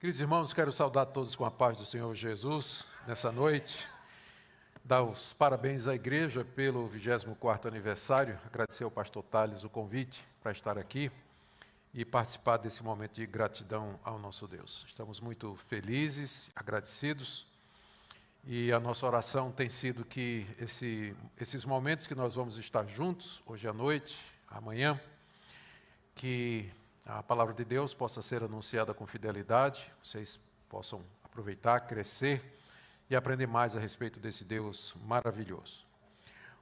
Queridos irmãos, quero saudar todos com a paz do Senhor Jesus nessa noite. Dar os parabéns à igreja pelo 24º aniversário. Agradecer ao pastor Thales o convite para estar aqui e participar desse momento de gratidão ao nosso Deus. Estamos muito felizes, agradecidos, e a nossa oração tem sido que esses momentos que nós vamos estar juntos, hoje à noite, amanhã, que a palavra de Deus possa ser anunciada com fidelidade, vocês possam aproveitar, crescer e aprender mais a respeito desse Deus maravilhoso.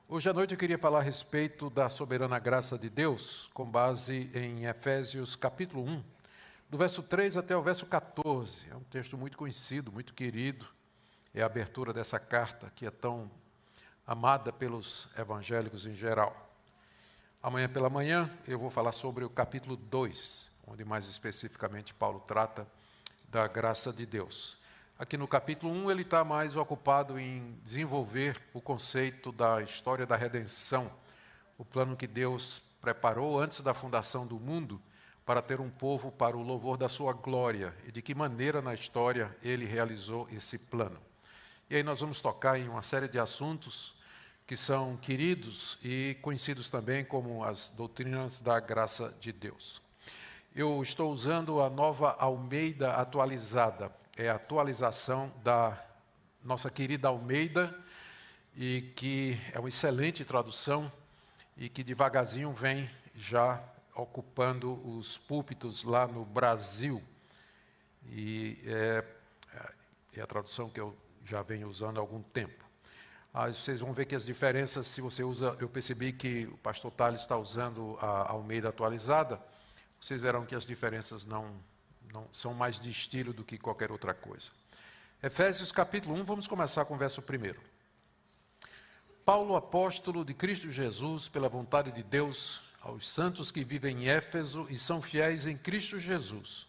Hoje à noite eu queria falar a respeito da soberana graça de Deus, com base em Efésios capítulo 1, do verso 3 até o verso 14. É um texto muito conhecido, muito querido, é a abertura dessa carta que é tão amada pelos evangélicos em geral. Amanhã pela manhã eu vou falar sobre o capítulo 2, onde mais especificamente Paulo trata da graça de Deus. Aqui no capítulo 1 ele está mais ocupado em desenvolver o conceito da história da redenção, o plano que Deus preparou antes da fundação do mundo para ter um povo para o louvor da sua glória e de que maneira na história ele realizou esse plano. E aí nós vamos tocar em uma série de assuntos que são queridos e conhecidos também como as doutrinas da graça de Deus. Eu estou usando a Nova Almeida atualizada, é a atualização da nossa querida Almeida, e que é uma excelente tradução e que devagarzinho vem já ocupando os púlpitos lá no Brasil. E é a tradução que eu já venho usando há algum tempo. Vocês vão ver que as diferenças, se você usa, eu percebi que o pastor Thales está usando a Almeida atualizada, vocês verão que as diferenças não são mais de estilo do que qualquer outra coisa. Efésios capítulo 1, vamos começar com o verso 1. Paulo, apóstolo de Cristo Jesus, pela vontade de Deus, aos santos que vivem em Éfeso e são fiéis em Cristo Jesus,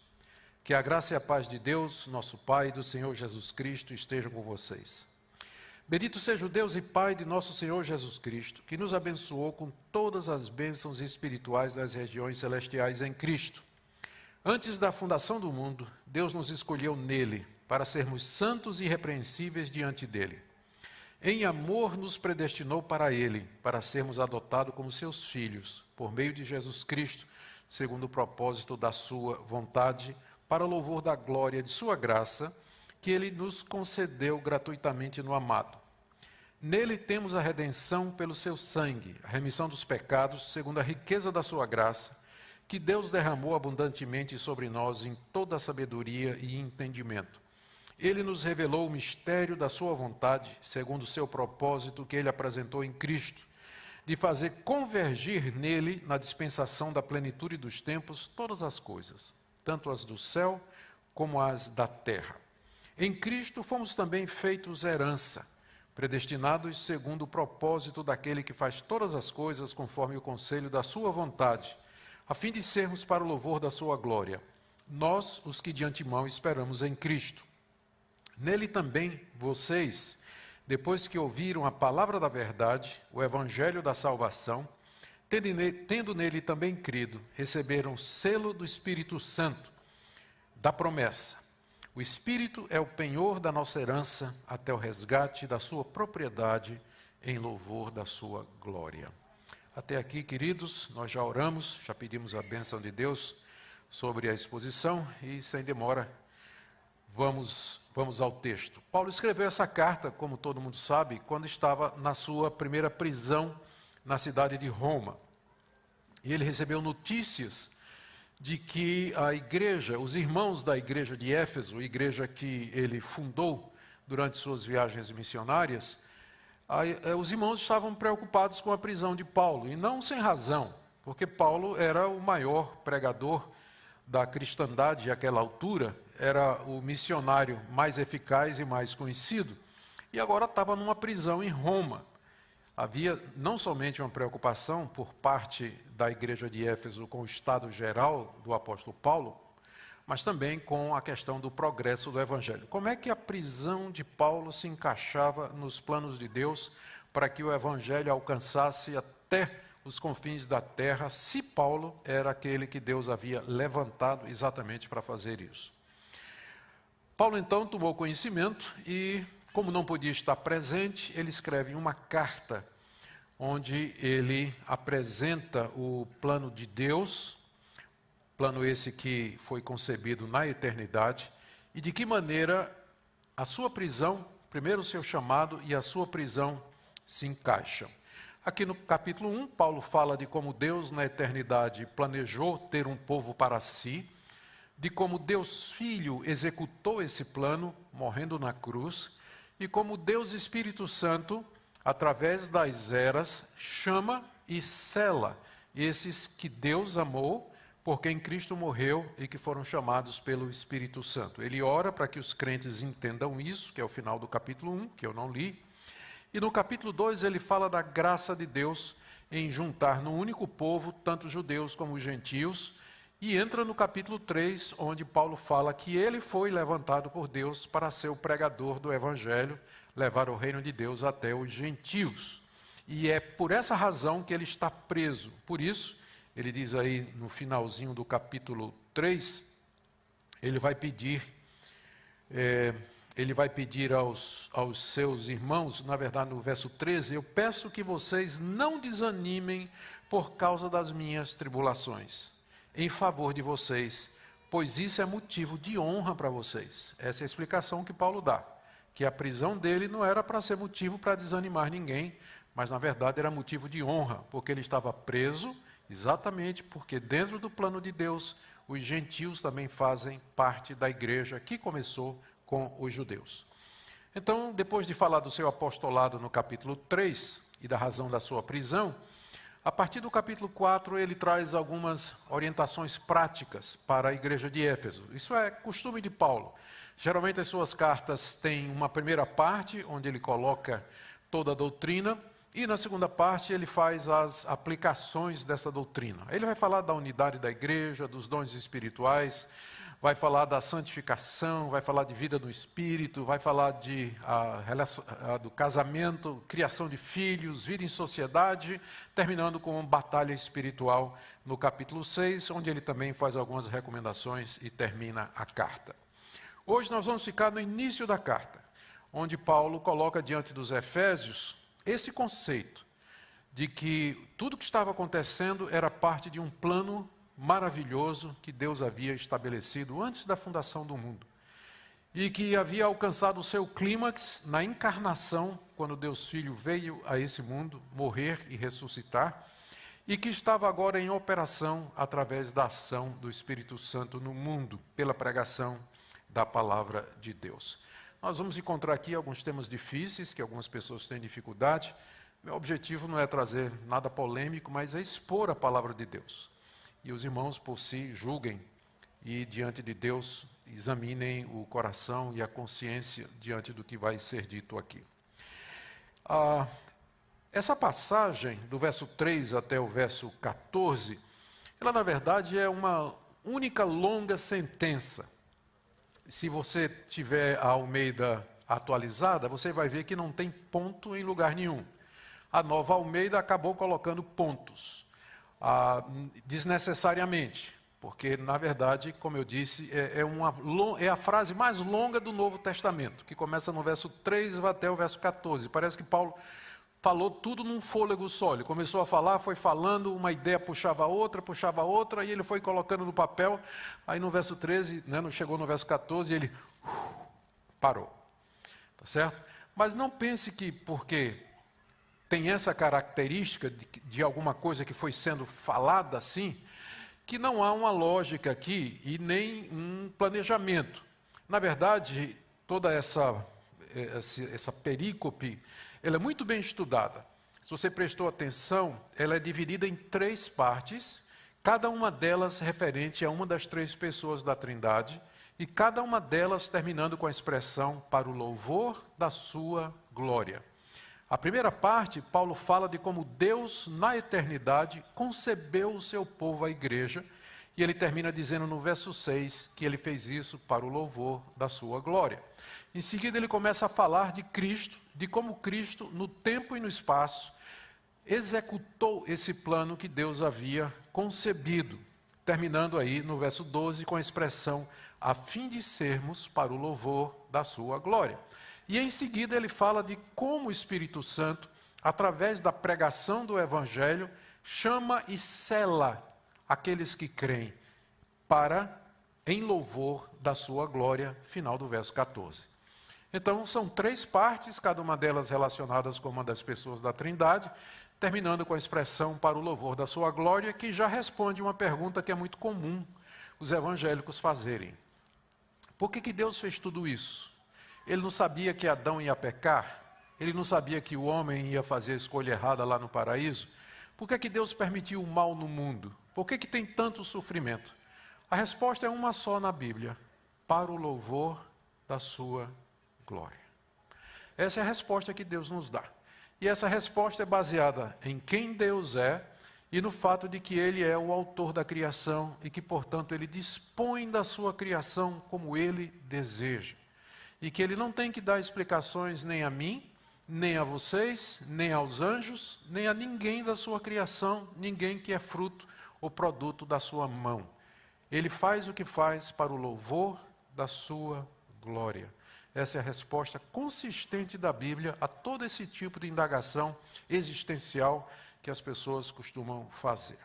que a graça e a paz de Deus, nosso Pai, e do Senhor Jesus Cristo estejam com vocês. Bendito seja o Deus e Pai de nosso Senhor Jesus Cristo, que nos abençoou com todas as bênçãos espirituais das regiões celestiais em Cristo. Antes da fundação do mundo, Deus nos escolheu nele, para sermos santos e irrepreensíveis diante dele. Em amor nos predestinou para ele, para sermos adotados como seus filhos, por meio de Jesus Cristo, segundo o propósito da sua vontade, para o louvor da glória de sua graça, que ele nos concedeu gratuitamente no amado. Nele temos a redenção pelo seu sangue, a remissão dos pecados, segundo a riqueza da sua graça, que Deus derramou abundantemente sobre nós em toda a sabedoria e entendimento. Ele nos revelou o mistério da sua vontade, segundo o seu propósito que ele apresentou em Cristo, de fazer convergir nele, na dispensação da plenitude dos tempos, todas as coisas, tanto as do céu como as da terra. Em Cristo fomos também feitos herança, predestinados segundo o propósito daquele que faz todas as coisas conforme o conselho da sua vontade, a fim de sermos para o louvor da sua glória, nós, os que de antemão esperamos em Cristo. Nele também vocês, depois que ouviram a palavra da verdade, o evangelho da salvação, tendo nele também crido, receberam o selo do Espírito Santo, da promessa. O Espírito é o penhor da nossa herança até o resgate da sua propriedade em louvor da sua glória. Até aqui, queridos, nós já oramos, já pedimos a bênção de Deus sobre a exposição e, sem demora, vamos ao texto. Paulo escreveu essa carta, como todo mundo sabe, quando estava na sua primeira prisão na cidade de Roma. E ele recebeu notícias de que a igreja, os irmãos da igreja de Éfeso, a igreja que ele fundou durante suas viagens missionárias, os irmãos estavam preocupados com a prisão de Paulo, e não sem razão, porque Paulo era o maior pregador da cristandade àquela altura, era o missionário mais eficaz e mais conhecido, e agora estava numa prisão em Roma. Havia não somente uma preocupação por parte da igreja de Éfeso com o estado geral do apóstolo Paulo, mas também com a questão do progresso do evangelho. Como é que a prisão de Paulo se encaixava nos planos de Deus para que o evangelho alcançasse até os confins da terra, se Paulo era aquele que Deus havia levantado exatamente para fazer isso? Paulo então tomou conhecimento e, como não podia estar presente, ele escreve uma carta onde ele apresenta o plano de Deus, plano esse que foi concebido na eternidade, e de que maneira a sua prisão, primeiro o seu chamado e a sua prisão se encaixam. Aqui no capítulo 1, Paulo fala de como Deus na eternidade planejou ter um povo para si, de como Deus Filho executou esse plano, morrendo na cruz, e como Deus Espírito Santo, através das eras, chama e sela esses que Deus amou, por quem Cristo morreu e que foram chamados pelo Espírito Santo. Ele ora para que os crentes entendam isso, que é o final do capítulo 1, que eu não li. E no capítulo 2 ele fala da graça de Deus em juntar no único povo, tanto judeus como gentios, e entra no capítulo 3, onde Paulo fala que ele foi levantado por Deus para ser o pregador do Evangelho, levar o reino de Deus até os gentios. E é por essa razão que ele está preso. Por isso, ele diz aí no finalzinho do capítulo 3, ele vai pedir aos seus irmãos, na verdade no verso 13, eu peço que vocês não desanimem por causa das minhas tribulações, em favor de vocês, pois isso é motivo de honra para vocês. Essa é a explicação que Paulo dá, que a prisão dele não era para ser motivo para desanimar ninguém, mas na verdade era motivo de honra, porque ele estava preso, exatamente porque dentro do plano de Deus, os gentios também fazem parte da igreja que começou com os judeus. Então, depois de falar do seu apostolado no capítulo 3 e da razão da sua prisão, a partir do capítulo 4 ele traz algumas orientações práticas para a igreja de Éfeso. Isso é costume de Paulo. Geralmente as suas cartas têm uma primeira parte, onde ele coloca toda a doutrina, e na segunda parte ele faz as aplicações dessa doutrina. Ele vai falar da unidade da igreja, dos dons espirituais, vai falar da santificação, vai falar de vida no Espírito, vai falar do casamento, criação de filhos, vida em sociedade, terminando com uma batalha espiritual no capítulo 6, onde ele também faz algumas recomendações e termina a carta. Hoje nós vamos ficar no início da carta, onde Paulo coloca diante dos Efésios esse conceito de que tudo que estava acontecendo era parte de um plano maravilhoso que Deus havia estabelecido antes da fundação do mundo e que havia alcançado o seu clímax na encarnação, quando Deus Filho veio a esse mundo morrer e ressuscitar, e que estava agora em operação através da ação do Espírito Santo no mundo, pela pregação da palavra de Deus. Nós vamos encontrar aqui alguns temas difíceis, que algumas pessoas têm dificuldade. Meu objetivo não é trazer nada polêmico, mas é expor a palavra de Deus. E os irmãos por si julguem e diante de Deus examinem o coração e a consciência diante do que vai ser dito aqui. Essa passagem do verso 3 até o verso 14, ela na verdade é uma única longa sentença. Se você tiver a Almeida atualizada, você vai ver que não tem ponto em lugar nenhum. A Nova Almeida acabou colocando pontos. Desnecessariamente, porque na verdade, como eu disse, é a frase mais longa do Novo Testamento, que começa no verso 3 e vai até o verso 14. Parece que Paulo falou tudo num fôlego só. Ele começou a falar, foi falando, uma ideia puxava a outra, e ele foi colocando no papel. Aí no verso 13, chegou no verso 14, e ele parou. Tá certo? Mas não pense que porque tem essa característica de alguma coisa que foi sendo falada assim, que não há uma lógica aqui e nem um planejamento. Na verdade, toda essa perícope, ela é muito bem estudada. Se você prestou atenção, ela é dividida em 3 partes, cada uma delas referente a uma das 3 pessoas da Trindade, e cada uma delas terminando com a expressão para o louvor da sua glória. A primeira parte, Paulo fala de como Deus, na eternidade, concebeu o seu povo, a igreja, e ele termina dizendo no verso 6 que ele fez isso para o louvor da sua glória. Em seguida, ele começa a falar de Cristo, de como Cristo, no tempo e no espaço, executou esse plano que Deus havia concebido, terminando aí no verso 12 com a expressão a fim de sermos para o louvor da sua glória. E em seguida ele fala de como o Espírito Santo, através da pregação do Evangelho, chama e sela aqueles que creem para em louvor da sua glória, final do verso 14. Então, são 3 partes, cada uma delas relacionadas com uma das pessoas da Trindade, terminando com a expressão para o louvor da sua glória, que já responde uma pergunta que é muito comum os evangélicos fazerem. Por que Deus fez tudo isso? Ele não sabia que Adão ia pecar? Ele não sabia que o homem ia fazer a escolha errada lá no paraíso? Por que Deus permitiu o mal no mundo? Por que tem tanto sofrimento? A resposta é uma só na Bíblia: para o louvor da sua glória. Essa é a resposta que Deus nos dá. E essa resposta é baseada em quem Deus é e no fato de que Ele é o autor da criação e que, portanto, Ele dispõe da sua criação como Ele deseja. E que Ele não tem que dar explicações nem a mim, nem a vocês, nem aos anjos, nem a ninguém da sua criação, ninguém que é fruto ou produto da sua mão. Ele faz o que faz para o louvor da sua glória. Essa é a resposta consistente da Bíblia a todo esse tipo de indagação existencial que as pessoas costumam fazer.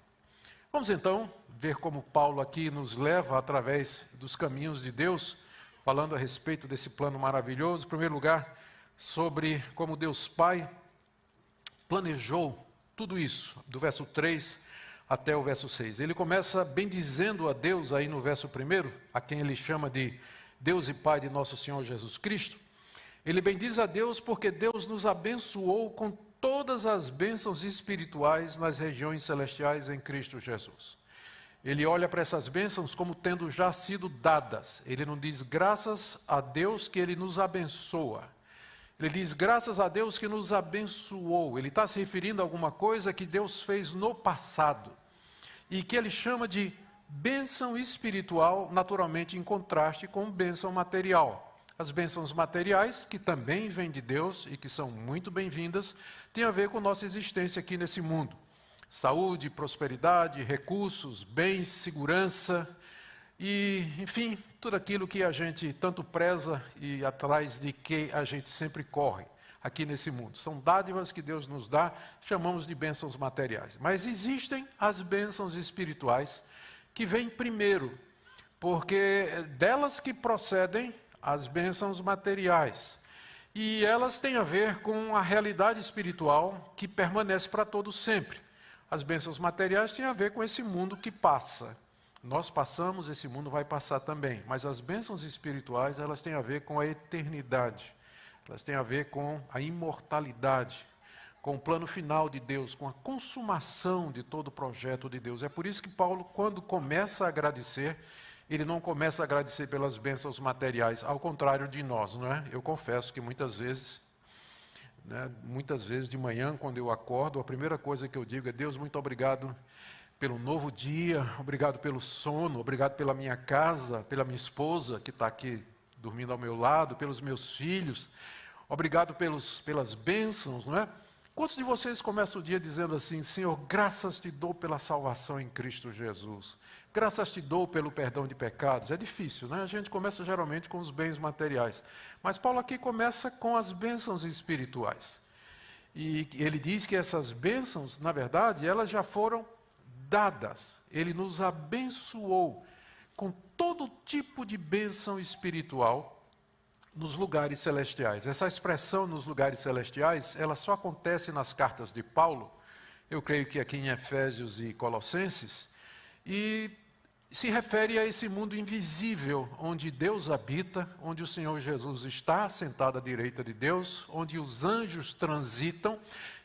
Vamos então ver como Paulo aqui nos leva através dos caminhos de Deus, falando a respeito desse plano maravilhoso. Em primeiro lugar, sobre como Deus Pai planejou tudo isso, do verso 3 até o verso 6. Ele começa bendizendo a Deus aí no verso 1, a quem ele chama de Deus e Pai de nosso Senhor Jesus Cristo. Ele bendiz a Deus porque Deus nos abençoou com todas as bênçãos espirituais nas regiões celestiais em Cristo Jesus. Ele olha para essas bênçãos como tendo já sido dadas. Ele não diz graças a Deus que Ele nos abençoa. Ele diz graças a Deus que nos abençoou. Ele está se referindo a alguma coisa que Deus fez no passado e que ele chama de bênção espiritual, naturalmente em contraste com bênção material. As bênçãos materiais, que também vêm de Deus e que são muito bem-vindas, têm a ver com nossa existência aqui nesse mundo. Saúde, prosperidade, recursos, bens, segurança e, enfim, tudo aquilo que a gente tanto preza e atrás de que a gente sempre corre aqui nesse mundo. São dádivas que Deus nos dá, chamamos de bênçãos materiais. Mas existem as bênçãos espirituais que vêm primeiro, porque delas que procedem as bênçãos materiais. E elas têm a ver com a realidade espiritual que permanece para todo sempre. As bênçãos materiais têm a ver com esse mundo que passa. Nós passamos, esse mundo vai passar também. Mas as bênçãos espirituais, elas têm a ver com a eternidade. Elas têm a ver com a imortalidade, com o plano final de Deus, com a consumação de todo o projeto de Deus. É por isso que Paulo, quando começa a agradecer, ele não começa a agradecer pelas bênçãos materiais, ao contrário de nós, não é? Eu confesso que muitas vezes de manhã, quando eu acordo, a primeira coisa que eu digo é: Deus, muito obrigado pelo novo dia, obrigado pelo sono, obrigado pela minha casa, pela minha esposa que está aqui dormindo ao meu lado, pelos meus filhos, obrigado pelas bênçãos, não é? Quantos de vocês começam o dia dizendo assim: Senhor, graças te dou pela salvação em Cristo Jesus, graças te dou pelo perdão de pecados? É difícil, né? A gente começa geralmente com os bens materiais, mas Paulo aqui começa com as bênçãos espirituais. E ele diz que essas bênçãos, na verdade, elas já foram dadas. Ele nos abençoou com todo tipo de bênção espiritual nos lugares celestiais. Essa expressão nos lugares celestiais, ela só acontece nas cartas de Paulo, eu creio que aqui em Efésios e Colossenses, e se refere a esse mundo invisível, onde Deus habita, onde o Senhor Jesus está sentado à direita de Deus, onde os anjos transitam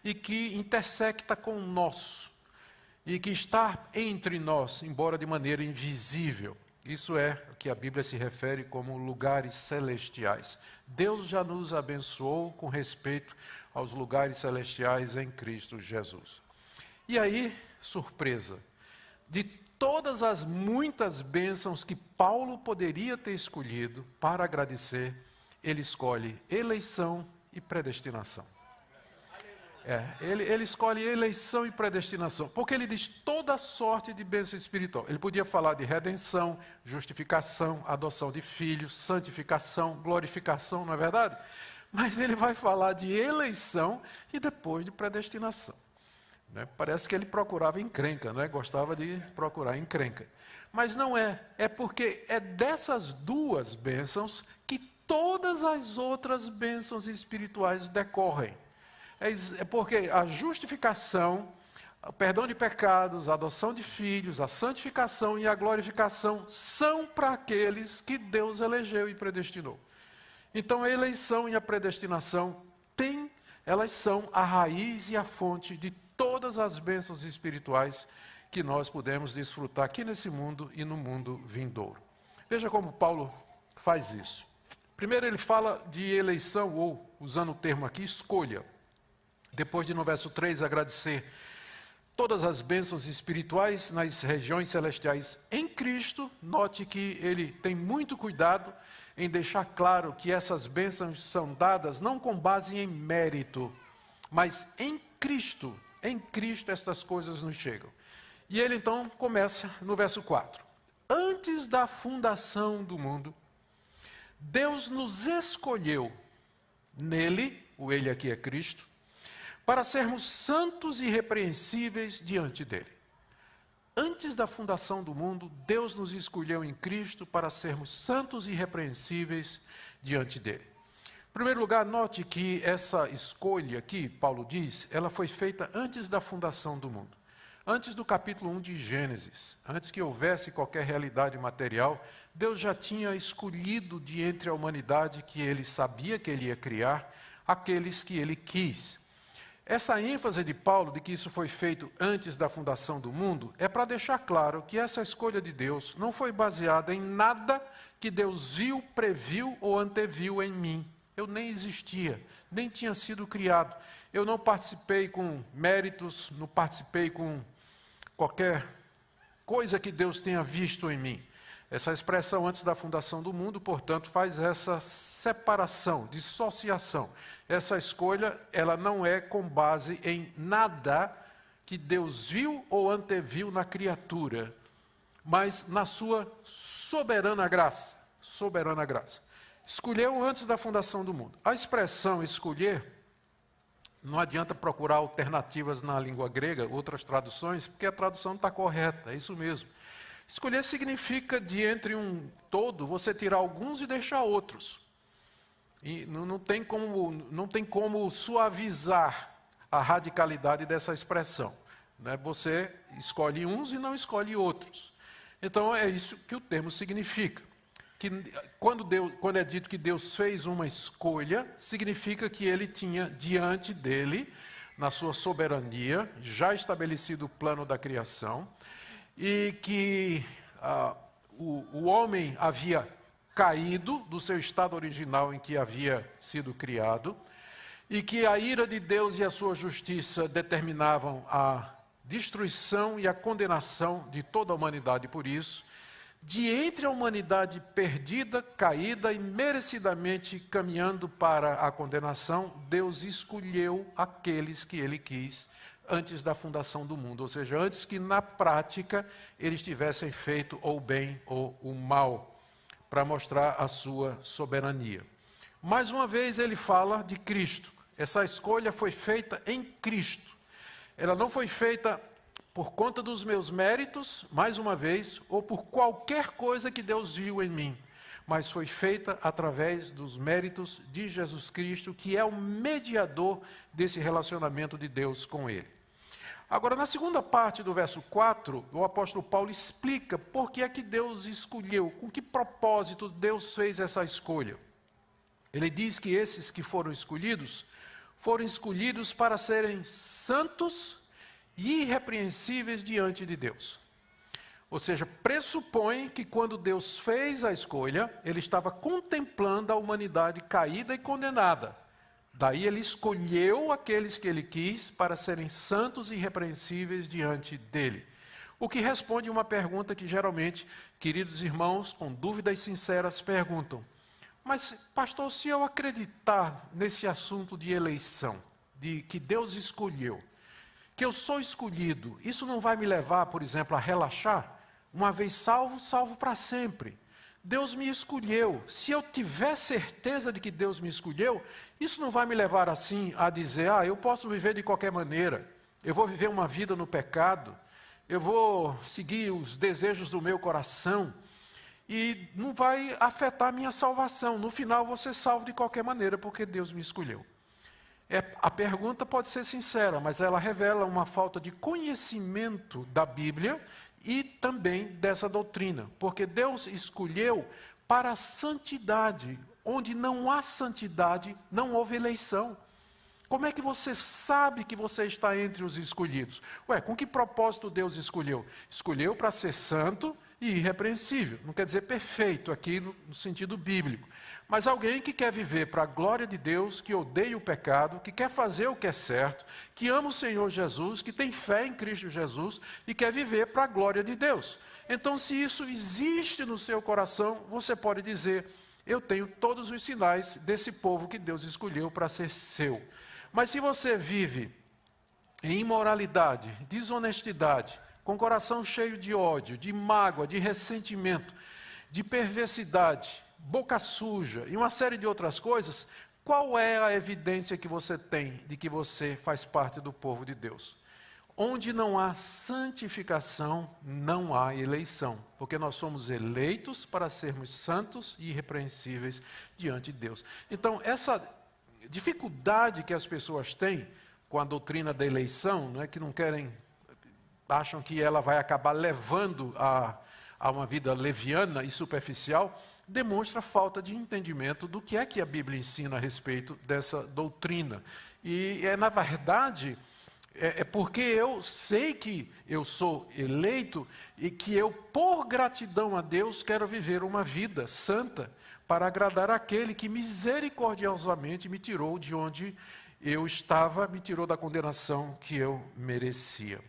e que intersecta com o nosso, e que está entre nós, embora de maneira invisível. Isso é o que a Bíblia se refere como lugares celestiais. Deus já nos abençoou com respeito aos lugares celestiais em Cristo Jesus. E aí, surpresa, de todas as muitas bênçãos que Paulo poderia ter escolhido para agradecer, ele escolhe eleição e predestinação. Ele escolhe eleição e predestinação, porque ele diz toda sorte de bênção espiritual. Ele podia falar de redenção, justificação, adoção de filhos, santificação, glorificação, não é verdade? Mas ele vai falar de eleição e depois de predestinação. Né? Parece que ele procurava encrenca, né? Gostava de procurar encrenca. Mas não é, é porque é dessas duas bênçãos que todas as outras bênçãos espirituais decorrem. É porque a justificação, o perdão de pecados, a adoção de filhos, a santificação e a glorificação são para aqueles que Deus elegeu e predestinou. Então a eleição e a predestinação elas são a raiz e a fonte de todas as bênçãos espirituais que nós podemos desfrutar aqui nesse mundo e no mundo vindouro. Veja como Paulo faz isso. Primeiro ele fala de eleição, ou usando o termo aqui, escolha. Depois de no verso 3 agradecer todas as bênçãos espirituais nas regiões celestiais em Cristo, note que ele tem muito cuidado em deixar claro que essas bênçãos são dadas não com base em mérito, mas em Cristo. Em Cristo estas coisas nos chegam. E ele então começa no verso 4. Antes da fundação do mundo, Deus nos escolheu nele, o ele aqui é Cristo, para sermos santos e irrepreensíveis diante dele. Antes da fundação do mundo, Deus nos escolheu em Cristo para sermos santos e irrepreensíveis diante dele. Em primeiro lugar, note que essa escolha aqui, Paulo diz, ela foi feita antes da fundação do mundo. Antes do capítulo 1 de Gênesis, antes que houvesse qualquer realidade material, Deus já tinha escolhido de entre a humanidade que ele sabia que ele ia criar, aqueles que ele quis. Essa ênfase de Paulo de que isso foi feito antes da fundação do mundo é para deixar claro que essa escolha de Deus não foi baseada em nada que Deus viu, previu ou anteviu em mim. Eu nem existia, nem tinha sido criado. Eu não participei com méritos, não participei com qualquer coisa que Deus tenha visto em mim. Essa expressão antes da fundação do mundo, portanto, faz essa separação, dissociação. Essa escolha, ela não é com base em nada que Deus viu ou anteviu na criatura, mas na sua soberana graça. Soberana graça. Escolheu antes da fundação do mundo. A expressão escolher, não adianta procurar alternativas na língua grega, outras traduções, porque a tradução está correta, é isso mesmo. Escolher significa, de entre um todo, você tirar alguns e deixar outros. E não tem como suavizar a radicalidade dessa expressão. Né? Você escolhe uns e não escolhe outros. Então é isso que o termo significa. Que quando é dito que Deus fez uma escolha, significa que ele tinha diante dele, na sua soberania, já estabelecido o plano da criação, e que o homem havia caído do seu estado original em que havia sido criado, e que a ira de Deus e a sua justiça determinavam a destruição e a condenação de toda a humanidade por isso. De entre a humanidade perdida, caída e merecidamente caminhando para a condenação, Deus escolheu aqueles que ele quis antes da fundação do mundo, ou seja, antes que na prática eles tivessem feito ou o bem ou o mal, para mostrar a sua soberania. Mais uma vez ele fala de Cristo. Essa escolha foi feita em Cristo. Ela não foi feita por conta dos meus méritos, mais uma vez, ou por qualquer coisa que Deus viu em mim, mas foi feita através dos méritos de Jesus Cristo, que é o mediador desse relacionamento de Deus com ele. Agora, na segunda parte do verso 4, o apóstolo Paulo explica por que é que Deus escolheu, com que propósito Deus fez essa escolha. Ele diz que esses que foram escolhidos para serem santos e irrepreensíveis diante de Deus. Ou seja, pressupõe que quando Deus fez a escolha, ele estava contemplando a humanidade caída e condenada. Daí ele escolheu aqueles que ele quis para serem santos e irrepreensíveis diante dele. O que responde uma pergunta que geralmente, queridos irmãos, com dúvidas sinceras, perguntam: mas, pastor, se eu acreditar nesse assunto de eleição, de que Deus escolheu, que eu sou escolhido, isso não vai me levar, por exemplo, a relaxar? Uma vez salvo, salvo para sempre. Deus me escolheu. Se eu tiver certeza de que Deus me escolheu, isso não vai me levar assim a dizer, eu posso viver de qualquer maneira, eu vou viver uma vida no pecado, eu vou seguir os desejos do meu coração, e não vai afetar a minha salvação. No final, eu vou ser salvo de qualquer maneira, porque Deus me escolheu. A pergunta pode ser sincera, mas ela revela uma falta de conhecimento da Bíblia e também dessa doutrina, porque Deus escolheu para a santidade. Onde não há santidade, não houve eleição. Como é que você sabe que você está entre os escolhidos? Com que propósito Deus escolheu? Escolheu para ser santo e irrepreensível. Não quer dizer perfeito aqui no sentido bíblico. Mas alguém que quer viver para a glória de Deus, que odeia o pecado, que quer fazer o que é certo, que ama o Senhor Jesus, que tem fé em Cristo Jesus e quer viver para a glória de Deus. Então, se isso existe no seu coração, você pode dizer, eu tenho todos os sinais desse povo que Deus escolheu para ser seu. Mas se você vive em imoralidade, desonestidade, com o coração cheio de ódio, de mágoa, de ressentimento, de perversidade, boca suja e uma série de outras coisas, qual é a evidência que você tem de que você faz parte do povo de Deus? Onde não há santificação, não há eleição, porque nós somos eleitos para sermos santos e irrepreensíveis diante de Deus. Então, essa dificuldade que as pessoas têm com a doutrina da eleição, que não querem, acham que ela vai acabar levando a uma vida leviana e superficial, demonstra falta de entendimento do que a Bíblia ensina a respeito dessa doutrina. E na verdade, porque eu sei que eu sou eleito e que eu, por gratidão a Deus, quero viver uma vida santa para agradar aquele que misericordiosamente me tirou de onde eu estava, me tirou da condenação que eu merecia.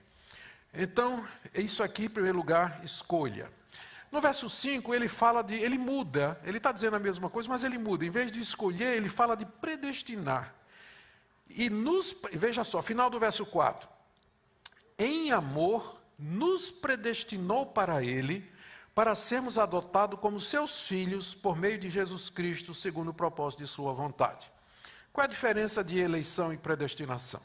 Então, isso aqui, em primeiro lugar, escolha. No verso 5, ele muda, ele está dizendo a mesma coisa, mas ele muda. Em vez de escolher, ele fala de predestinar. E veja só, final do verso 4. Em amor, nos predestinou para ele, para sermos adotados como seus filhos, por meio de Jesus Cristo, segundo o propósito de sua vontade. Qual é a diferença de eleição e predestinação?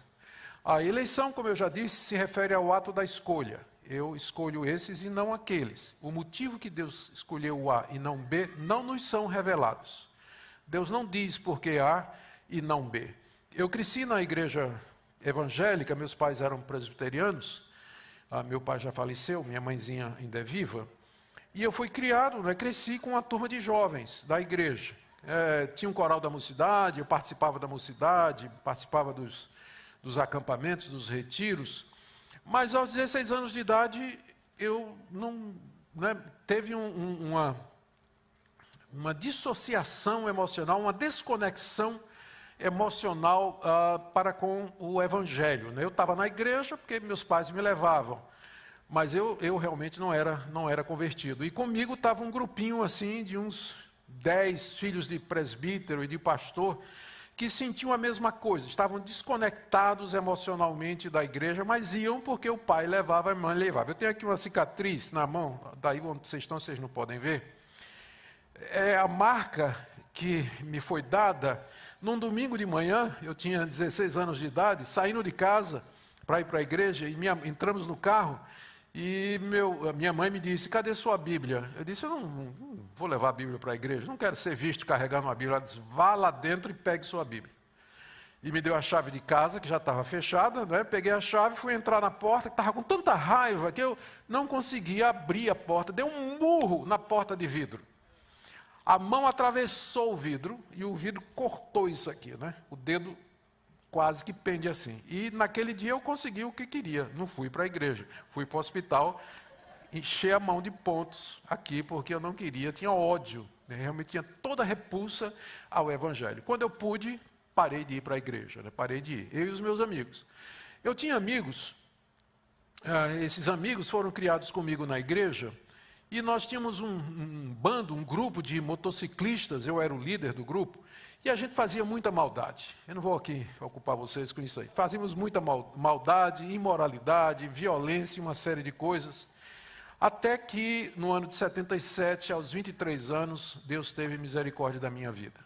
A eleição, como eu já disse, se refere ao ato da escolha. Eu escolho esses e não aqueles. O motivo que Deus escolheu o A e não B não nos são revelados. Deus não diz por que A e não B. Eu cresci na igreja evangélica, meus pais eram presbiterianos, meu pai já faleceu, minha mãezinha ainda é viva, e eu fui criado, cresci com uma turma de jovens da igreja. Tinha um coral da mocidade, eu participava da mocidade, participava dos acampamentos, dos retiros. Mas aos 16 anos de idade, eu não teve uma dissociação emocional, uma desconexão emocional para com o Evangelho. Eu estava na igreja porque meus pais me levavam, mas eu realmente não era convertido. E comigo estava um grupinho assim de uns 10 filhos de presbítero e de pastor, que sentiam a mesma coisa, estavam desconectados emocionalmente da igreja, mas iam porque o pai levava, a mãe levava. Eu tenho aqui uma cicatriz na mão, daí onde vocês estão, vocês não podem ver. É a marca que me foi dada num domingo de manhã, eu tinha 16 anos de idade, saindo de casa para ir para a igreja, e entramos no carro, e minha mãe me disse, cadê sua Bíblia? Eu disse, eu não vou levar a Bíblia para a igreja, não quero ser visto carregando uma Bíblia. Ela disse, vá lá dentro e pegue sua Bíblia. E me deu a chave de casa, que já estava fechada, peguei a chave, fui entrar na porta, que estava com tanta raiva, que eu não conseguia abrir a porta, dei um murro na porta de vidro. A mão atravessou o vidro, e o vidro cortou isso aqui, o dedo quase que pende assim. E naquele dia eu consegui o que queria, não fui para a igreja, fui para o hospital, encher a mão de pontos aqui, porque eu não queria, tinha ódio, realmente tinha toda a repulsa ao Evangelho. Quando eu pude, parei de ir para a igreja, parei de ir, eu e os meus amigos. Eu tinha amigos, esses amigos foram criados comigo na igreja, e nós tínhamos um bando, um grupo de motociclistas, eu era o líder do grupo, E a gente fazia muita maldade. Eu não vou aqui ocupar vocês com isso aí. Fazíamos muita maldade, imoralidade, violência, uma série de coisas. Até que, no ano de 77, aos 23 anos, Deus teve misericórdia da minha vida.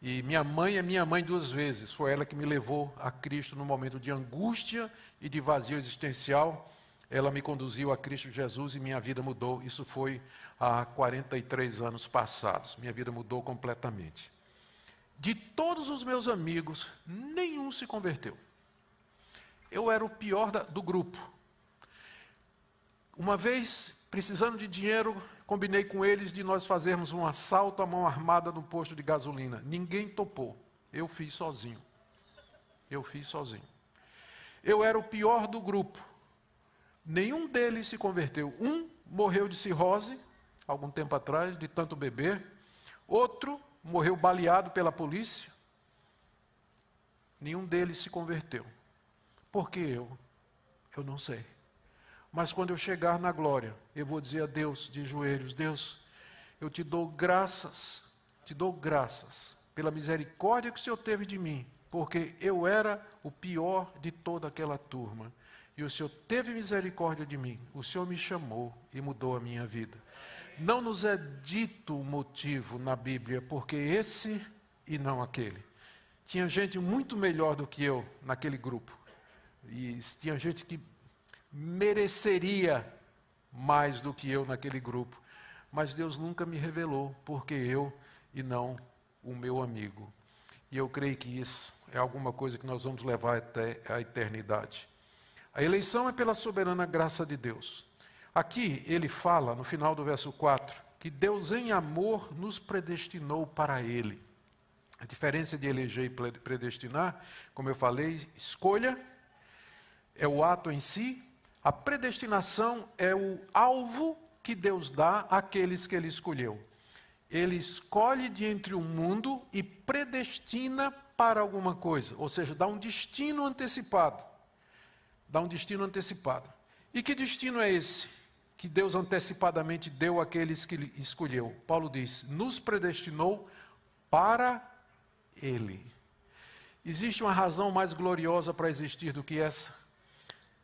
E minha mãe é minha mãe 2 vezes. Foi ela que me levou a Cristo no momento de angústia e de vazio existencial. Ela me conduziu a Cristo Jesus e minha vida mudou. Isso foi há 43 anos passados. Minha vida mudou completamente. De todos os meus amigos, nenhum se converteu. Eu era o pior do grupo. Uma vez, precisando de dinheiro, combinei com eles de nós fazermos um assalto à mão armada no posto de gasolina. Ninguém topou. Eu fiz sozinho. Eu era o pior do grupo. Nenhum deles se converteu. Um morreu de cirrose, algum tempo atrás, de tanto beber. Outro morreu baleado pela polícia. Nenhum deles se converteu. Por que eu? Eu não sei. Mas quando eu chegar na glória, eu vou dizer a Deus de joelhos: Deus, eu te dou graças pela misericórdia que o Senhor teve de mim, porque eu era o pior de toda aquela turma. E o Senhor teve misericórdia de mim, o Senhor me chamou e mudou a minha vida. Não nos é dito o motivo na Bíblia, porque esse e não aquele. Tinha gente muito melhor do que eu naquele grupo. E tinha gente que mereceria mais do que eu naquele grupo. Mas Deus nunca me revelou, porque eu e não o meu amigo. E eu creio que isso é alguma coisa que nós vamos levar até a eternidade. A eleição é pela soberana graça de Deus. Aqui ele fala, no final do verso 4, que Deus em amor nos predestinou para Ele. A diferença de eleger e predestinar, como eu falei, escolha é o ato em si, a predestinação é o alvo que Deus dá àqueles que Ele escolheu. Ele escolhe de entre o mundo e predestina para alguma coisa, ou seja, dá um destino antecipado. E que destino é esse que Deus antecipadamente deu àqueles que Ele escolheu? Paulo diz, nos predestinou para Ele. Existe uma razão mais gloriosa para existir do que essa?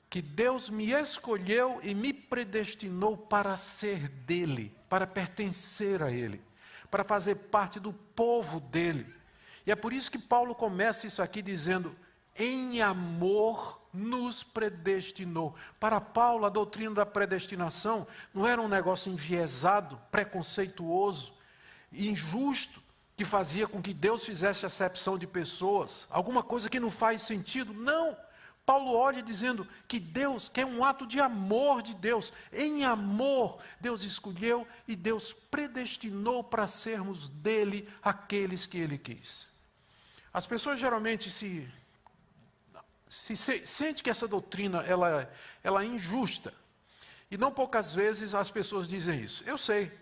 Que Deus me escolheu e me predestinou para ser dele, para pertencer a Ele, para fazer parte do povo dele. E é por isso que Paulo começa isso aqui dizendo, em amor nos predestinou. Para Paulo, a doutrina da predestinação não era um negócio enviesado, preconceituoso, injusto, que fazia com que Deus fizesse acepção de pessoas, alguma coisa que não faz sentido. Não! Paulo olha dizendo que Deus, que é um ato de amor de Deus, em amor, Deus escolheu e Deus predestinou para sermos dele aqueles que ele quis. As pessoas geralmente sentem que essa doutrina ela é injusta. E não poucas vezes as pessoas dizem isso. Eu sei.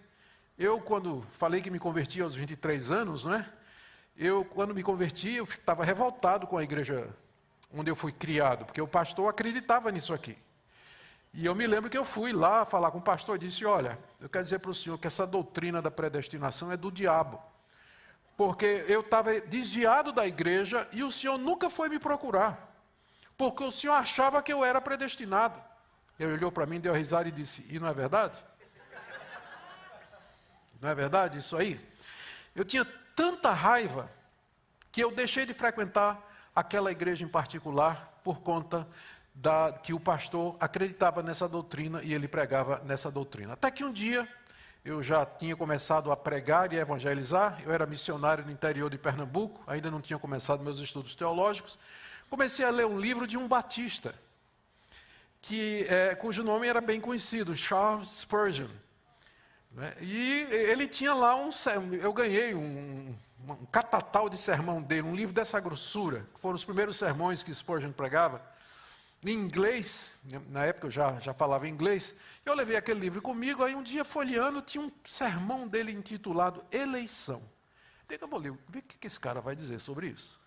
Eu, quando falei que me converti aos 23 anos, quando me converti, eu estava revoltado com a igreja onde eu fui criado, porque o pastor acreditava nisso aqui. E eu me lembro que eu fui lá falar com o pastor e disse, olha, eu quero dizer para o senhor que essa doutrina da predestinação é do diabo. Porque eu estava desviado da igreja e o senhor nunca foi me procurar. Porque o senhor achava que eu era predestinado. Ele olhou para mim, deu uma risada e disse, e não é verdade? Não é verdade isso aí? Eu tinha tanta raiva que eu deixei de frequentar aquela igreja em particular por conta que o pastor acreditava nessa doutrina e ele pregava nessa doutrina. Até que um dia eu já tinha começado a pregar e a evangelizar, eu era missionário no interior de Pernambuco, ainda não tinha começado meus estudos teológicos, comecei a ler um livro de um batista, cujo nome era bem conhecido, Charles Spurgeon. E ele tinha lá eu ganhei um catatal de sermão dele, um livro dessa grossura, que foram os primeiros sermões que Spurgeon pregava, em inglês, na época eu já falava inglês, eu levei aquele livro comigo, aí um dia folheando, tinha um sermão dele intitulado Eleição. Eu vou ler, ver o que esse cara vai dizer sobre isso.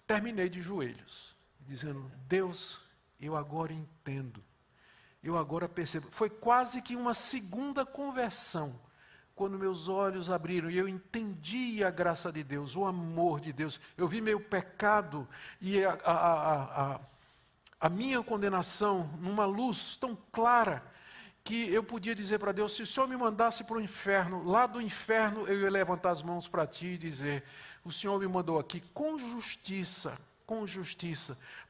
Terminei de joelhos, dizendo, Deus, eu agora entendo. Eu agora percebo, foi quase que uma segunda conversão, quando meus olhos abriram e eu entendi a graça de Deus, o amor de Deus, eu vi meu pecado e a minha condenação numa luz tão clara, que eu podia dizer para Deus, se o Senhor me mandasse para o inferno, lá do inferno eu ia levantar as mãos para Ti e dizer, o Senhor me mandou aqui com justiça,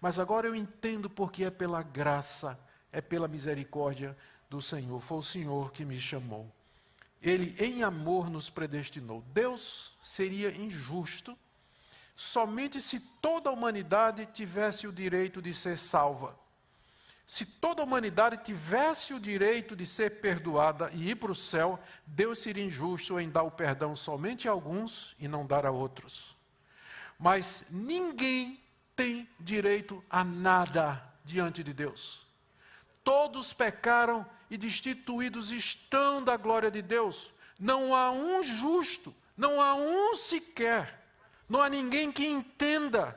mas agora eu entendo porque é pela graça, é pela misericórdia do Senhor, foi o Senhor que me chamou. Ele em amor nos predestinou. Deus seria injusto somente se toda a humanidade tivesse o direito de ser salva. Se toda a humanidade tivesse o direito de ser perdoada e ir para o céu, Deus seria injusto em dar o perdão somente a alguns e não dar a outros. Mas ninguém tem direito a nada diante de Deus. Todos pecaram e destituídos estão da glória de Deus. Não há um justo, não há um sequer. Não há ninguém que entenda,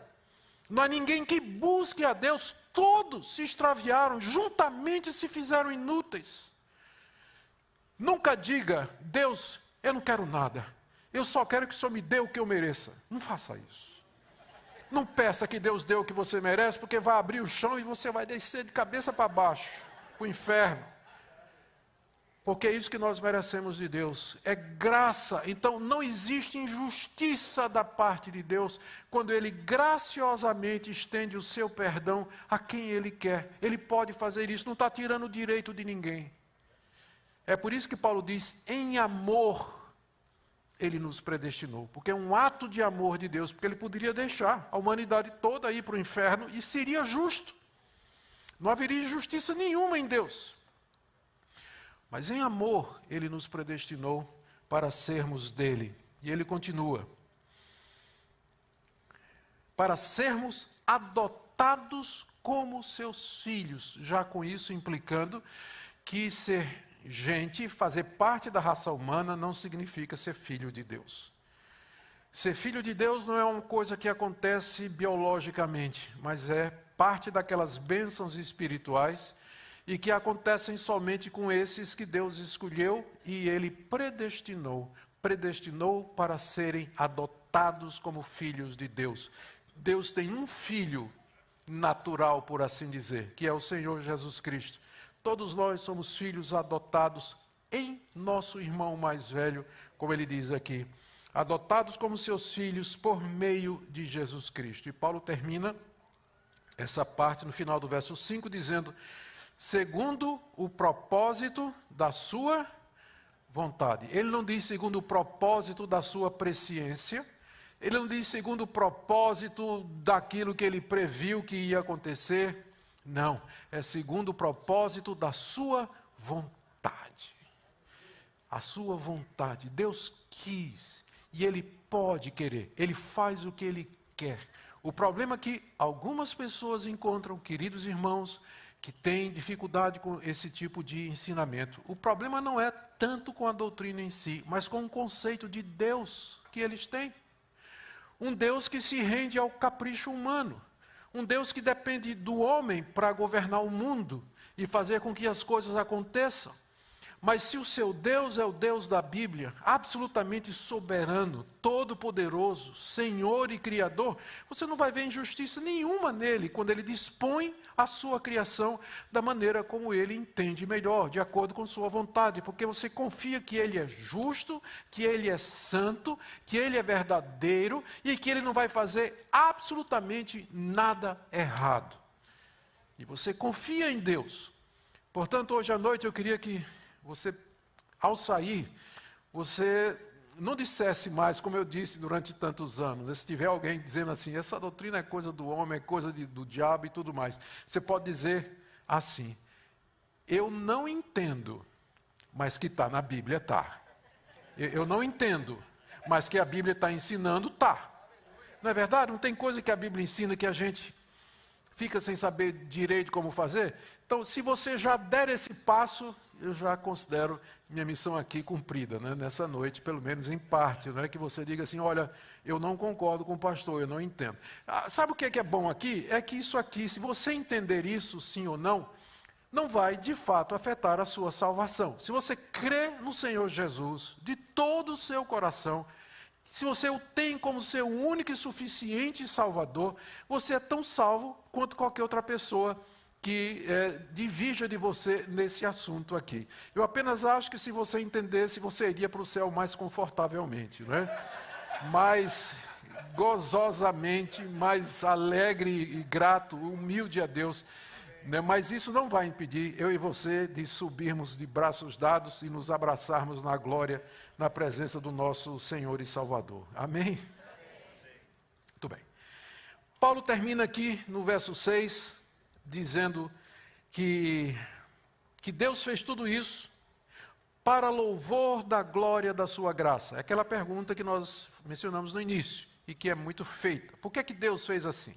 não há ninguém que busque a Deus. Todos se extraviaram, juntamente se fizeram inúteis. Nunca diga, Deus, eu não quero nada. Eu só quero que o Senhor me dê o que eu mereça. Não faça isso. Não peça que Deus dê o que você merece, porque vai abrir o chão e você vai descer de cabeça para baixo, para o inferno. Porque é isso que nós merecemos de Deus, é graça. Então não existe injustiça da parte de Deus, quando Ele graciosamente estende o seu perdão a quem Ele quer. Ele pode fazer isso, não está tirando o direito de ninguém. É por isso que Paulo diz, em amor, Ele nos predestinou. Porque é um ato de amor de Deus, porque Ele poderia deixar a humanidade toda ir para o inferno e seria justo. Não haveria injustiça nenhuma em Deus. Mas em amor, Ele nos predestinou para sermos dele. E Ele continua. Para sermos adotados como seus filhos. Já com isso implicando que ser gente, fazer parte da raça humana, não significa ser filho de Deus. Ser filho de Deus não é uma coisa que acontece biologicamente, mas é parte daquelas bênçãos espirituais e que acontecem somente com esses que Deus escolheu e Ele predestinou para serem adotados como filhos de Deus. Deus tem um filho natural, por assim dizer, que é o Senhor Jesus Cristo. Todos nós somos filhos adotados em nosso irmão mais velho, como ele diz aqui, adotados como seus filhos por meio de Jesus Cristo. E Paulo termina essa parte no final do verso 5 dizendo, segundo o propósito da sua vontade. Ele não diz segundo o propósito da sua presciência, ele não diz segundo o propósito daquilo que ele previu que ia acontecer, não, é segundo o propósito da sua vontade. A sua vontade, Deus quis e Ele pode querer, Ele faz o que Ele quer. O problema é que algumas pessoas encontram, queridos irmãos, que têm dificuldade com esse tipo de ensinamento. O problema não é tanto com a doutrina em si, mas com o conceito de Deus que eles têm. Um Deus que se rende ao capricho humano. Um Deus que depende do homem para governar o mundo e fazer com que as coisas aconteçam. Mas se o seu Deus é o Deus da Bíblia, absolutamente soberano, todo-poderoso, Senhor e Criador, você não vai ver injustiça nenhuma nele quando ele dispõe a sua criação da maneira como ele entende melhor, de acordo com sua vontade, porque você confia que ele é justo, que ele é santo, que ele é verdadeiro e que ele não vai fazer absolutamente nada errado. E você confia em Deus. Portanto, hoje à noite eu queria que você, ao sair, você não dissesse mais, como eu disse durante tantos anos, se tiver alguém dizendo assim, essa doutrina é coisa do homem, é coisa do diabo e tudo mais, você pode dizer assim, eu não entendo, mas que está na Bíblia, está. Eu não entendo, mas que a Bíblia está ensinando, está. Não é verdade? Não tem coisa que a Bíblia ensina que a gente fica sem saber direito como fazer? Então, se você já der esse passo, eu já considero minha missão aqui cumprida, né? Nessa noite, pelo menos em parte. Não é que você diga assim, olha, eu não concordo com o pastor, eu não entendo. Sabe o que é bom aqui? É que isso aqui, se você entender isso, sim ou não, não vai, de fato, afetar a sua salvação. Se você crê no Senhor Jesus de todo o seu coração, se você o tem como seu único e suficiente Salvador, você é tão salvo quanto qualquer outra pessoa que divirja de você nesse assunto aqui. Eu apenas acho que se você entendesse, você iria para o céu mais confortavelmente, não é? Mais gozosamente, mais alegre e grato, humilde a Deus. Mas isso não vai impedir eu e você de subirmos de braços dados e nos abraçarmos na glória, na presença do nosso Senhor e Salvador. Amém? Muito bem. Paulo termina aqui no verso 6, dizendo que Deus fez tudo isso para louvor da glória da sua graça. É aquela pergunta que nós mencionamos no início e que é muito feita. Por que Deus fez assim?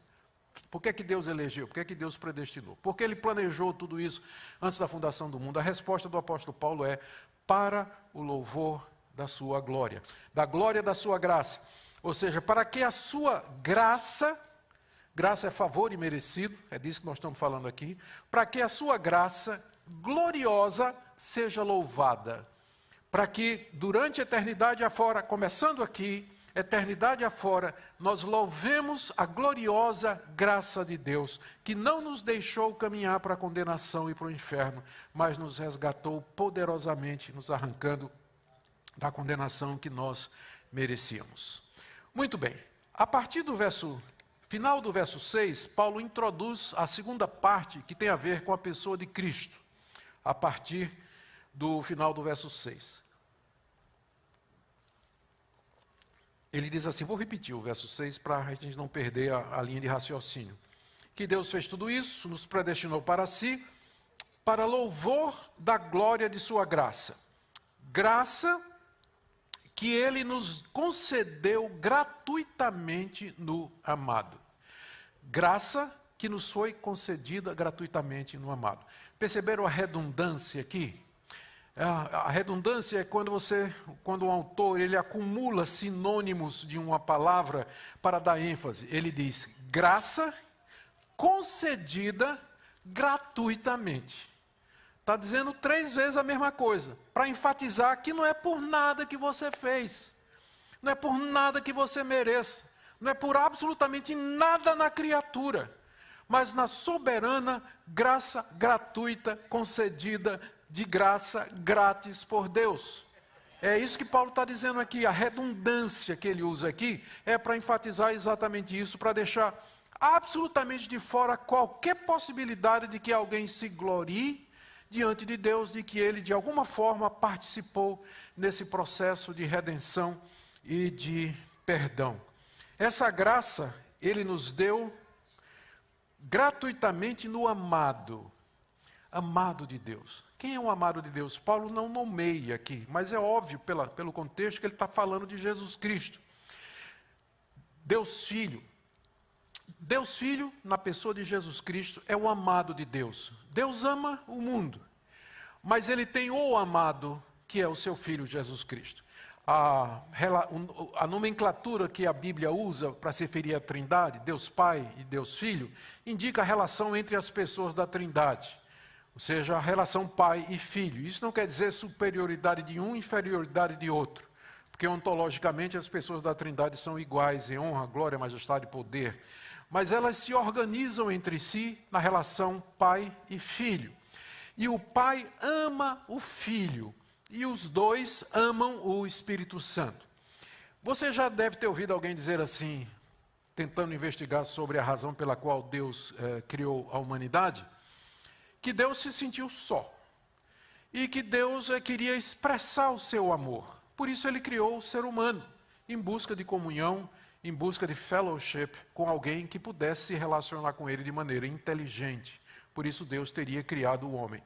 Por que Deus elegeu? Por que Deus predestinou? Por que Ele planejou tudo isso antes da fundação do mundo? A resposta do apóstolo Paulo é para o louvor da sua glória, da glória da sua graça. Ou seja, para que a sua graça é favor imerecido, é disso que nós estamos falando aqui, para que a sua graça gloriosa seja louvada. Para que durante a eternidade afora, começando aqui, eternidade afora, nós louvemos a gloriosa graça de Deus, que não nos deixou caminhar para a condenação e para o inferno, mas nos resgatou poderosamente, nos arrancando da condenação que nós merecíamos. Muito bem, a partir do final do verso 6, Paulo introduz a segunda parte que tem a ver com a pessoa de Cristo, a partir do final do verso 6. Ele diz assim, vou repetir o verso 6 para a gente não perder a linha de raciocínio. Que Deus fez tudo isso, nos predestinou para si, para louvor da glória de sua graça. Graça que Ele nos concedeu gratuitamente no amado. Graça que nos foi concedida gratuitamente no amado. Perceberam a redundância aqui? A redundância é quando um autor ele acumula sinônimos de uma palavra para dar ênfase. Ele diz, graça concedida gratuitamente. Está dizendo 3 vezes a mesma coisa, para enfatizar que não é por nada que você fez, não é por nada que você mereça, não é por absolutamente nada na criatura, mas na soberana graça gratuita concedida de graça grátis por Deus. É isso que Paulo está dizendo aqui, a redundância que ele usa aqui é para enfatizar exatamente isso, para deixar absolutamente de fora qualquer possibilidade de que alguém se glorie diante de Deus, de que ele de alguma forma participou nesse processo de redenção e de perdão. Essa graça ele nos deu gratuitamente no amado de Deus. Quem é um amado de Deus? Paulo não nomeia aqui, mas é óbvio pelo contexto que ele está falando de Jesus Cristo. Deus Filho. Deus Filho, na pessoa de Jesus Cristo, é o amado de Deus. Deus ama o mundo, mas Ele tem o amado, que é o seu Filho Jesus Cristo. A nomenclatura que a Bíblia usa para se referir à Trindade, Deus Pai e Deus Filho, indica a relação entre as pessoas da Trindade. Ou seja, a relação pai e filho. Isso não quer dizer superioridade de um e inferioridade de outro. Porque ontologicamente as pessoas da Trindade são iguais em honra, glória, majestade e poder. Mas elas se organizam entre si na relação pai e filho. E o pai ama o filho. E os dois amam o Espírito Santo. Você já deve ter ouvido alguém dizer assim, tentando investigar sobre a razão pela qual Deus criou a humanidade, que Deus se sentiu só, e que Deus queria expressar o seu amor. Por isso Ele criou o ser humano, em busca de comunhão, em busca de fellowship com alguém que pudesse se relacionar com Ele de maneira inteligente. Por isso Deus teria criado o homem.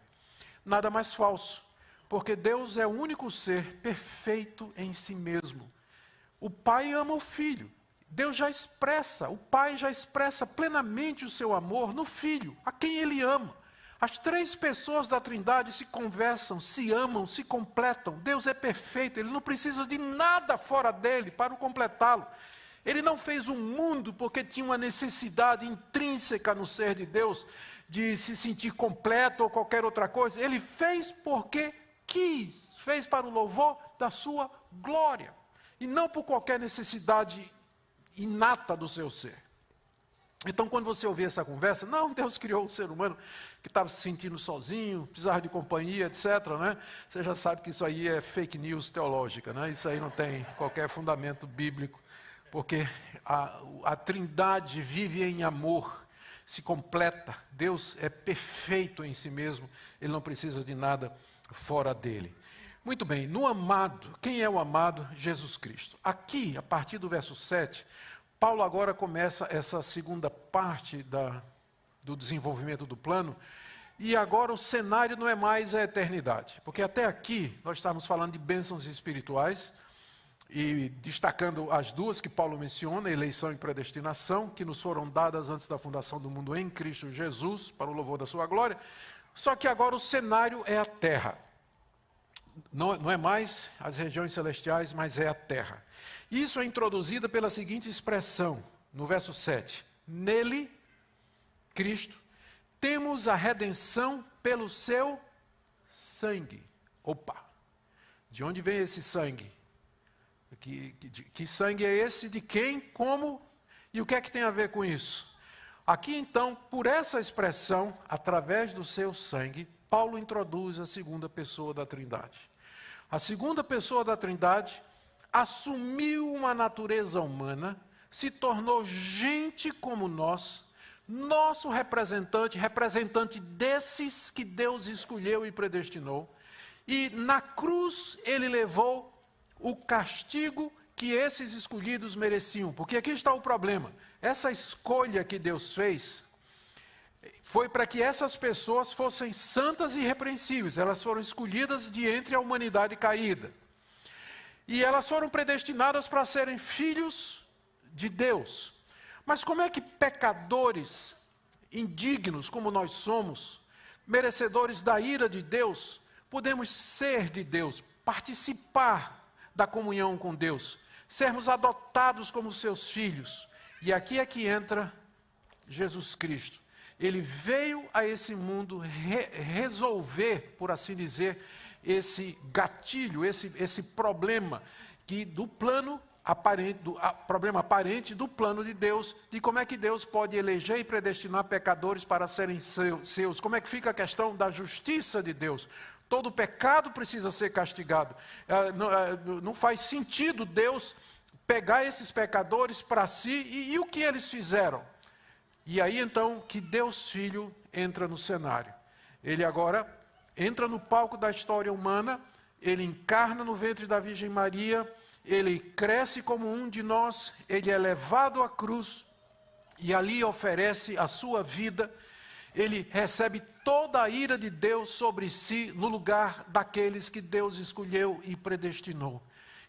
Nada mais falso, porque Deus é o único ser perfeito em si mesmo. O Pai ama o Filho. O Pai já expressa plenamente o seu amor no Filho, a quem Ele ama. As 3 pessoas da Trindade se conversam, se amam, se completam. Deus é perfeito, Ele não precisa de nada fora dele para o completá-lo. Ele não fez um mundo porque tinha uma necessidade intrínseca no ser de Deus de se sentir completo ou qualquer outra coisa. Ele fez porque quis, fez para o louvor da sua glória e não por qualquer necessidade inata do seu ser. Então, quando você ouvir essa conversa, não, Deus criou o ser humano que estava se sentindo sozinho, precisava de companhia, etc., né? Você já sabe que isso aí é fake news teológica, né? Isso aí não tem qualquer fundamento bíblico, porque a Trindade vive em amor, se completa. Deus é perfeito em si mesmo, Ele não precisa de nada fora dele. Muito bem, no amado, quem é o amado? Jesus Cristo. Aqui, a partir do verso 7, Paulo agora começa essa segunda parte do desenvolvimento do plano, e agora o cenário não é mais a eternidade, porque até aqui nós estávamos falando de bênçãos espirituais, e destacando as duas que Paulo menciona, eleição e predestinação, que nos foram dadas antes da fundação do mundo em Cristo Jesus, para o louvor da sua glória. Só que agora o cenário é a terra. Não é mais as regiões celestiais, mas é a terra. Isso é introduzido pela seguinte expressão, no verso 7. Nele, Cristo, temos a redenção pelo seu sangue. Opa! De onde vem esse sangue? Que sangue é esse? De quem? Como? E o que é que tem a ver com isso? Aqui então, por essa expressão, através do seu sangue, Paulo introduz a segunda pessoa da Trindade. A segunda pessoa da Trindade assumiu uma natureza humana, se tornou gente como nós, nosso representante desses que Deus escolheu e predestinou, e na cruz ele levou o castigo que esses escolhidos mereciam, porque aqui está o problema, essa escolha que Deus fez, foi para que essas pessoas fossem santas e irrepreensíveis, elas foram escolhidas de entre a humanidade caída, e elas foram predestinadas para serem filhos de Deus. Mas como é que pecadores, indignos como nós somos, merecedores da ira de Deus, podemos ser de Deus, participar da comunhão com Deus, sermos adotados como seus filhos? E aqui é que entra Jesus Cristo. Ele veio a esse mundo resolver, por assim dizer, esse gatilho, esse problema do plano aparente, problema aparente do plano de Deus, de como é que Deus pode eleger e predestinar pecadores para serem seus. Como é que fica a questão da justiça de Deus? Todo pecado precisa ser castigado. Não faz sentido Deus pegar esses pecadores para si, e o que eles fizeram? E aí então que Deus Filho entra no cenário. Ele agora entra no palco da história humana, ele encarna no ventre da Virgem Maria, ele cresce como um de nós, ele é levado à cruz e ali oferece a sua vida. Ele recebe toda a ira de Deus sobre si no lugar daqueles que Deus escolheu e predestinou.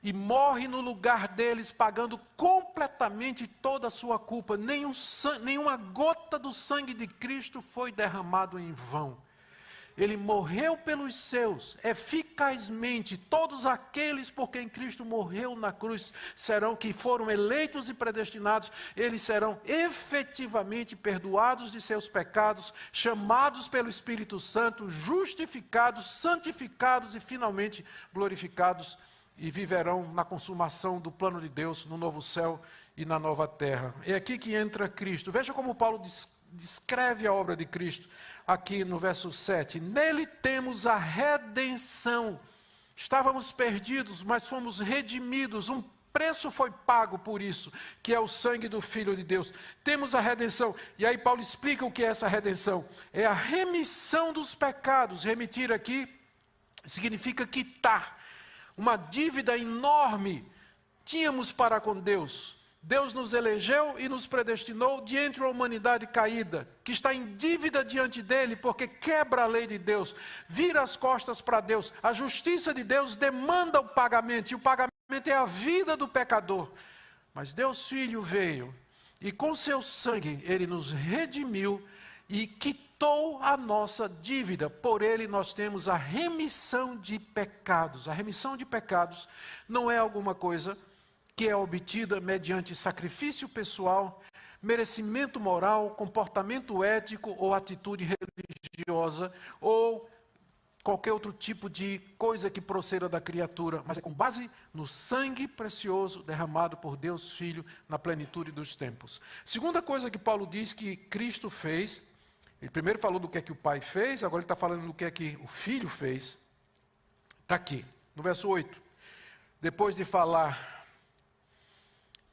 E morre no lugar deles, pagando completamente toda a sua culpa. Nenhuma gota do sangue de Cristo foi derramado em vão. Ele morreu pelos seus, eficazmente. Todos aqueles por quem Cristo morreu na cruz que foram eleitos e predestinados, eles serão efetivamente perdoados de seus pecados, chamados pelo Espírito Santo, justificados, santificados e finalmente glorificados, e viverão na consumação do plano de Deus, no novo céu e na nova terra. É aqui que entra Cristo. Veja como Paulo descreve a obra de Cristo, aqui no verso 7. Nele temos a redenção. Estávamos perdidos, mas fomos redimidos. Um preço foi pago por isso, que é o sangue do Filho de Deus. Temos a redenção. E aí Paulo explica o que é essa redenção. É a remissão dos pecados. Remitir aqui significa quitar. Uma dívida enorme tínhamos para com Deus. Deus nos elegeu e nos predestinou de entre a humanidade caída, que está em dívida diante dele, porque quebra a lei de Deus, vira as costas para Deus. A justiça de Deus demanda o pagamento, e o pagamento é a vida do pecador. Mas Deus Filho veio, e com seu sangue ele nos redimiu e quitou a nossa dívida. Por ele nós temos a remissão de pecados. A remissão de pecados não é alguma coisa que é obtida mediante sacrifício pessoal, merecimento moral, comportamento ético ou atitude religiosa, ou qualquer outro tipo de coisa que proceda da criatura, mas é com base no sangue precioso derramado por Deus Filho na plenitude dos tempos. Segunda coisa que Paulo diz que Cristo fez, ele primeiro falou do que é que o Pai fez, agora ele está falando do que é que o Filho fez. Está aqui, no verso 8. Depois de falar,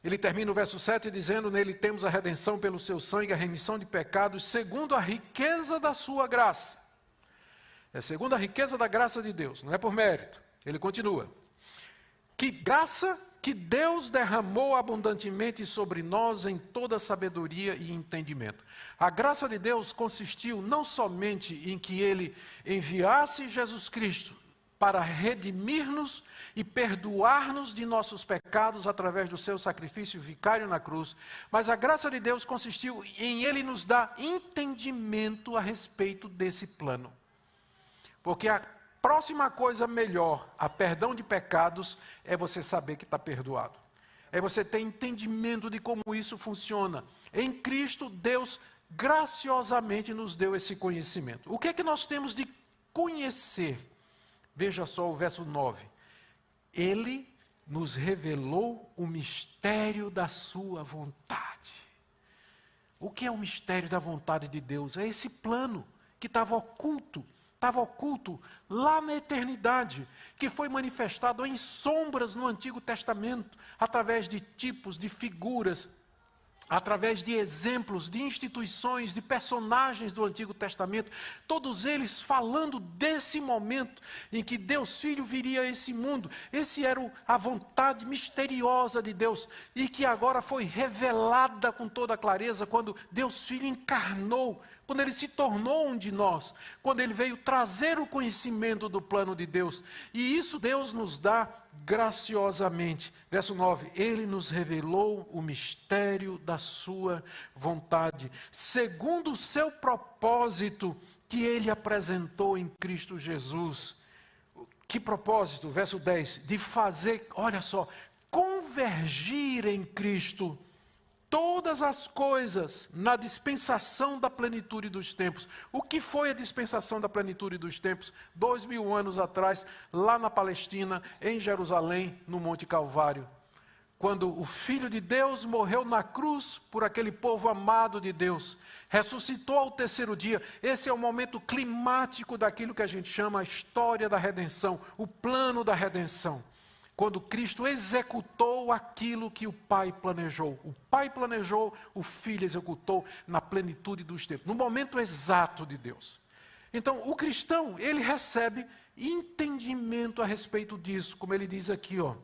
ele termina o verso 7 dizendo: nele temos a redenção pelo seu sangue, a remissão de pecados, segundo a riqueza da sua graça. É segundo a riqueza da graça de Deus, não é por mérito. Ele continua: que graça que Deus derramou abundantemente sobre nós em toda sabedoria e entendimento. A graça de Deus consistiu não somente em que Ele enviasse Jesus Cristo para redimir-nos e perdoar-nos de nossos pecados através do seu sacrifício vicário na cruz, mas a graça de Deus consistiu em Ele nos dar entendimento a respeito desse plano. Porque a próxima coisa melhor a perdão de pecados é você saber que está perdoado. É você ter entendimento de como isso funciona. Em Cristo, Deus graciosamente nos deu esse conhecimento. O que é que nós temos de conhecer? Veja só o verso 9. Ele nos revelou o mistério da sua vontade. O que é o mistério da vontade de Deus? É esse plano que estava oculto lá na eternidade, que foi manifestado em sombras no Antigo Testamento, através de tipos, de figuras, através de exemplos, de instituições, de personagens do Antigo Testamento, todos eles falando desse momento em que Deus Filho viria a esse mundo. Esse era a vontade misteriosa de Deus, e que agora foi revelada com toda clareza quando Deus Filho encarnou, quando Ele se tornou um de nós, quando Ele veio trazer o conhecimento do plano de Deus. E isso Deus nos dá graciosamente. Verso 9, Ele nos revelou o mistério da sua vontade, segundo o seu propósito que Ele apresentou em Cristo Jesus. Que propósito? Verso 10, de fazer, olha só, convergir em Cristo todas as coisas na dispensação da plenitude dos tempos. O que foi a dispensação da plenitude dos tempos? 2000 anos atrás, lá na Palestina, em Jerusalém, no Monte Calvário. Quando o Filho de Deus morreu na cruz por aquele povo amado de Deus, ressuscitou ao terceiro dia. Esse é o momento climático daquilo que a gente chama a história da redenção, o plano da redenção. Quando Cristo executou aquilo que o Pai planejou. O Pai planejou, o Filho executou na plenitude dos tempos, no momento exato de Deus. Então, o cristão, ele recebe entendimento a respeito disso, como ele diz aqui, ó.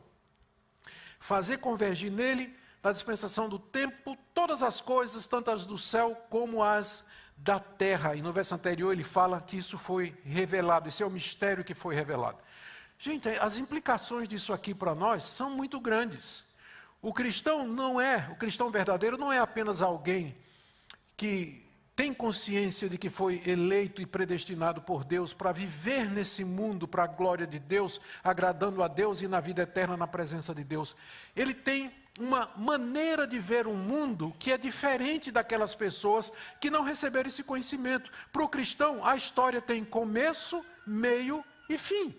Fazer convergir nele, na dispensação do tempo, todas as coisas, tanto as do céu como as da terra. E no verso anterior ele fala que isso foi revelado, esse é o mistério que foi revelado. Gente, as implicações disso aqui para nós são muito grandes. O cristão verdadeiro não é apenas alguém que tem consciência de que foi eleito e predestinado por Deus para viver nesse mundo para a glória de Deus, agradando a Deus e na vida eterna na presença de Deus. Ele tem uma maneira de ver o mundo que é diferente daquelas pessoas que não receberam esse conhecimento. Para o cristão, a história tem começo, meio e fim.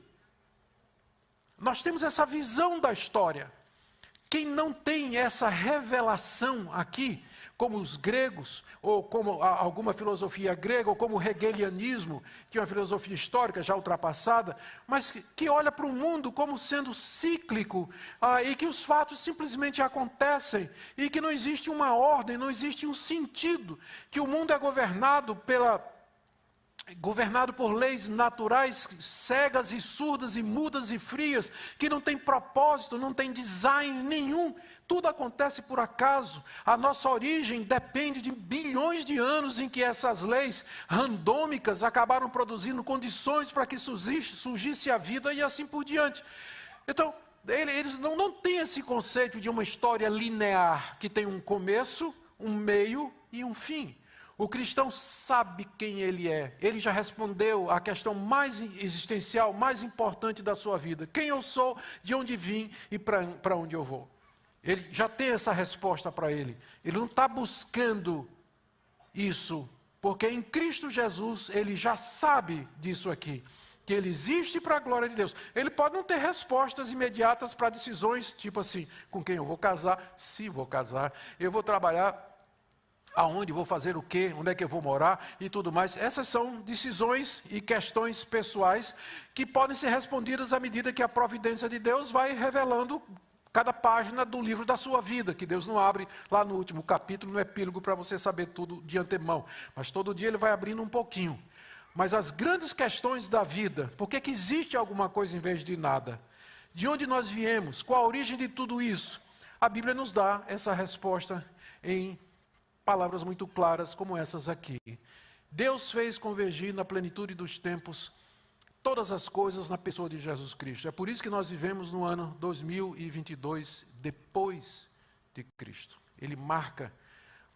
Nós temos essa visão da história. Quem não tem essa revelação aqui, como os gregos, ou como alguma filosofia grega, ou como o hegelianismo, que é uma filosofia histórica já ultrapassada, mas que olha para o mundo como sendo cíclico, e que os fatos simplesmente acontecem, e que não existe uma ordem, não existe um sentido, que o mundo é governado por leis naturais cegas e surdas e mudas e frias, que não tem propósito, não tem design nenhum. Tudo acontece por acaso. A nossa origem depende de bilhões de anos em que essas leis randômicas acabaram produzindo condições para que surgisse a vida e assim por diante. Então, eles não têm esse conceito de uma história linear, que tem um começo, um meio e um fim. O cristão sabe quem ele é. Ele já respondeu à questão mais existencial, mais importante da sua vida. Quem eu sou, de onde vim e para onde eu vou. Ele já tem essa resposta para ele. Ele não está buscando isso, porque em Cristo Jesus ele já sabe disso aqui, que ele existe para a glória de Deus. Ele pode não ter respostas imediatas para decisões, tipo assim, com quem eu vou casar, se vou casar, eu vou trabalhar aonde, vou fazer o quê, onde é que eu vou morar e tudo mais. Essas são decisões e questões pessoais que podem ser respondidas à medida que a providência de Deus vai revelando cada página do livro da sua vida, que Deus não abre lá no último capítulo, no epílogo, para você saber tudo de antemão. Mas todo dia ele vai abrindo um pouquinho. Mas as grandes questões da vida, por que existe alguma coisa em vez de nada? De onde nós viemos? Qual a origem de tudo isso? A Bíblia nos dá essa resposta em palavras muito claras como essas aqui. Deus fez convergir na plenitude dos tempos todas as coisas na pessoa de Jesus Cristo. É por isso que nós vivemos no ano 2022 depois de Cristo. Ele marca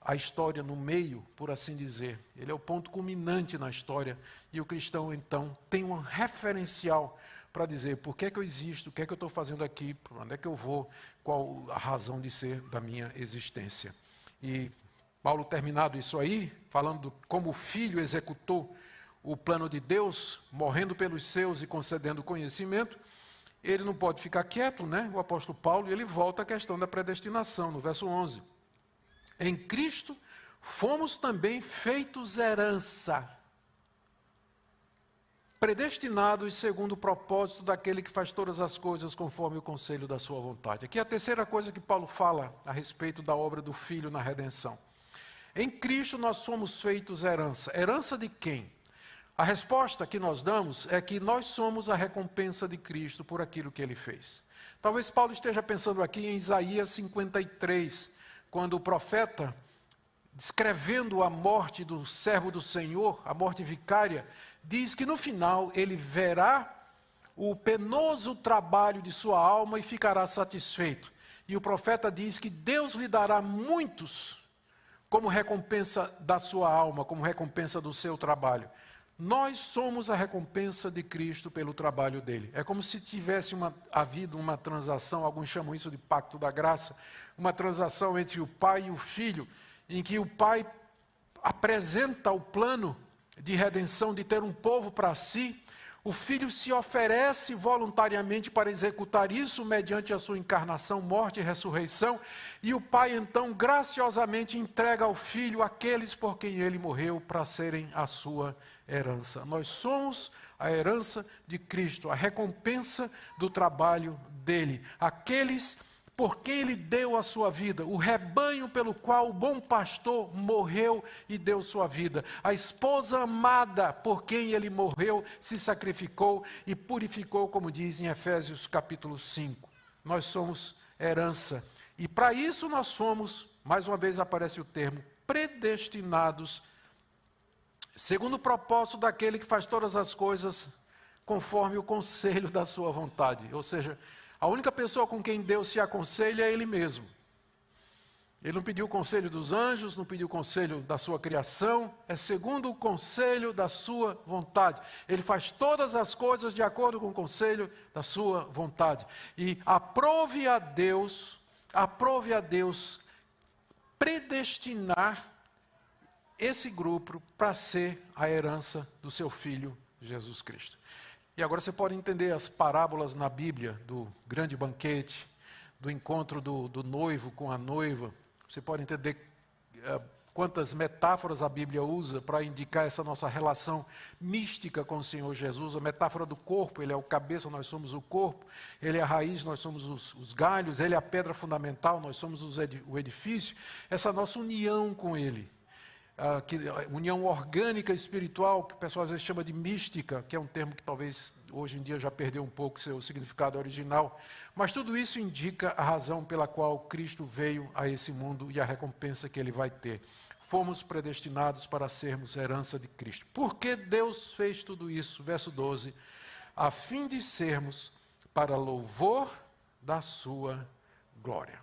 a história no meio, por assim dizer. Ele é o ponto culminante na história. E o cristão, então, tem um referencial para dizer por que é que eu existo, o que é que eu estou fazendo aqui, para onde é que eu vou, qual a razão de ser da minha existência. E Paulo, terminado isso aí, falando como o Filho executou o plano de Deus, morrendo pelos seus e concedendo conhecimento, ele não pode ficar quieto, né? O apóstolo Paulo, e ele volta à questão da predestinação, no verso 11. Em Cristo fomos também feitos herança, predestinados segundo o propósito daquele que faz todas as coisas conforme o conselho da sua vontade. Aqui é a terceira coisa que Paulo fala a respeito da obra do Filho na redenção. Em Cristo nós somos feitos herança. Herança de quem? A resposta que nós damos é que nós somos a recompensa de Cristo por aquilo que ele fez. Talvez Paulo esteja pensando aqui em Isaías 53, quando o profeta, descrevendo a morte do servo do Senhor, a morte vicária, diz que no final ele verá o penoso trabalho de sua alma e ficará satisfeito. E o profeta diz que Deus lhe dará muitos como recompensa da sua alma, como recompensa do seu trabalho. Nós somos a recompensa de Cristo pelo trabalho dele. É como se tivesse havido uma transação, alguns chamam isso de pacto da graça, uma transação entre o pai e o filho, em que o pai apresenta o plano de redenção, de ter um povo para si, o filho se oferece voluntariamente para executar isso mediante a sua encarnação, morte e ressurreição, e o pai então graciosamente entrega ao filho aqueles por quem ele morreu para serem a sua herança. Nós somos a herança de Cristo, a recompensa do trabalho dele, aqueles por quem ele deu a sua vida, o rebanho pelo qual o bom pastor morreu e deu sua vida, a esposa amada por quem ele morreu, se sacrificou e purificou, como diz em Efésios capítulo 5. Nós somos herança. E para isso nós fomos, mais uma vez aparece o termo, predestinados, segundo o propósito daquele que faz todas as coisas conforme o conselho da sua vontade. Ou seja, a única pessoa com quem Deus se aconselha é Ele mesmo. Ele não pediu o conselho dos anjos, não pediu o conselho da sua criação, é segundo o conselho da sua vontade. Ele faz todas as coisas de acordo com o conselho da sua vontade. E aprove a Deus predestinar esse grupo para ser a herança do seu Filho Jesus Cristo. E agora você pode entender as parábolas na Bíblia do grande banquete, do encontro do noivo com a noiva. Você pode entender quantas metáforas a Bíblia usa para indicar essa nossa relação mística com o Senhor Jesus. A metáfora do corpo, ele é o cabeça, nós somos o corpo. Ele é a raiz, nós somos os galhos. Ele é a pedra fundamental, nós somos o edifício. Essa nossa união com ele. União orgânica espiritual, que o pessoal às vezes chama de mística, que é um termo que talvez hoje em dia já perdeu um pouco seu significado original, mas tudo isso indica a razão pela qual Cristo veio a esse mundo e a recompensa que ele vai ter. Fomos predestinados para sermos herança de Cristo. Por que Deus fez tudo isso? Verso 12, a fim de sermos para louvor da sua glória.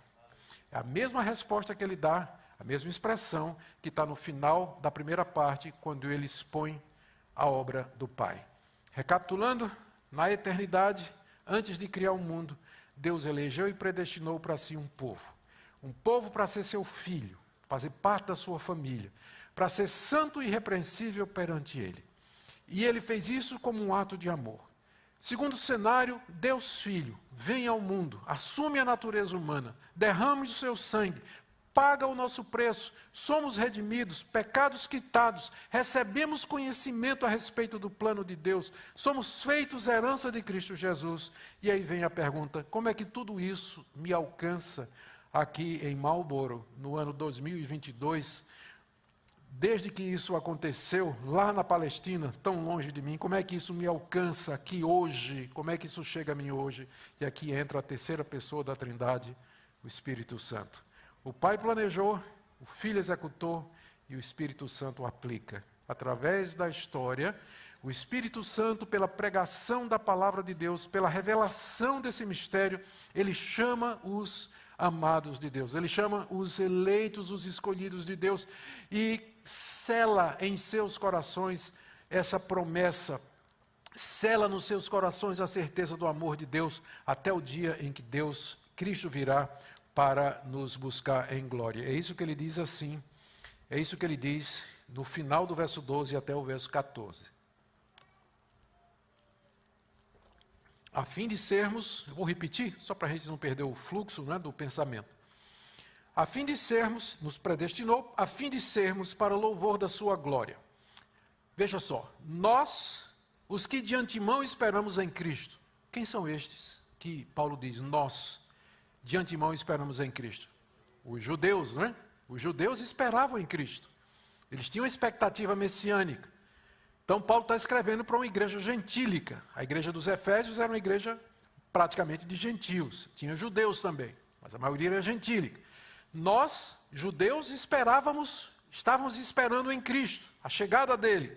É a mesma resposta que ele dá, a mesma expressão que está no final da primeira parte, quando ele expõe a obra do Pai. Recapitulando, na eternidade, antes de criar o mundo, Deus elegeu e predestinou para si um povo para ser seu filho, fazer parte da sua família, para ser santo e irrepreensível perante Ele. E Ele fez isso como um ato de amor. Segundo cenário, Deus Filho vem ao mundo, assume a natureza humana, derrama o seu sangue, paga o nosso preço, somos redimidos, pecados quitados, recebemos conhecimento a respeito do plano de Deus, somos feitos herança de Cristo Jesus. E aí vem a pergunta, como é que tudo isso me alcança aqui em Marlborough, no ano 2022, desde que isso aconteceu lá na Palestina, tão longe de mim, como é que isso me alcança aqui hoje? Como é que isso chega a mim hoje? E aqui entra a terceira pessoa da Trindade, o Espírito Santo. O Pai planejou, o Filho executou e o Espírito Santo aplica. Através da história, o Espírito Santo, pela pregação da palavra de Deus, pela revelação desse mistério, ele chama os amados de Deus, ele chama os eleitos, os escolhidos de Deus, e sela em seus corações essa promessa, sela nos seus corações a certeza do amor de Deus, até o dia em que Deus, Cristo virá para nos buscar em glória. É isso que ele diz assim, é isso que ele diz no final do verso 12 até o verso 14. A fim de sermos, eu vou repetir, só para a gente não perder o fluxo, né, do pensamento. A fim de sermos, nos predestinou, a fim de sermos para o louvor da sua glória. Veja só, nós, os que de antemão esperamos em Cristo. Quem são estes que Paulo diz, nós, de antemão esperamos em Cristo? Os judeus, não é? Os judeus esperavam em Cristo. Eles tinham expectativa messiânica. Então, Paulo está escrevendo para uma igreja gentílica. A igreja dos Efésios era uma igreja praticamente de gentios. Tinha judeus também, mas a maioria era gentílica. Nós, judeus, estávamos esperando em Cristo, a chegada dele.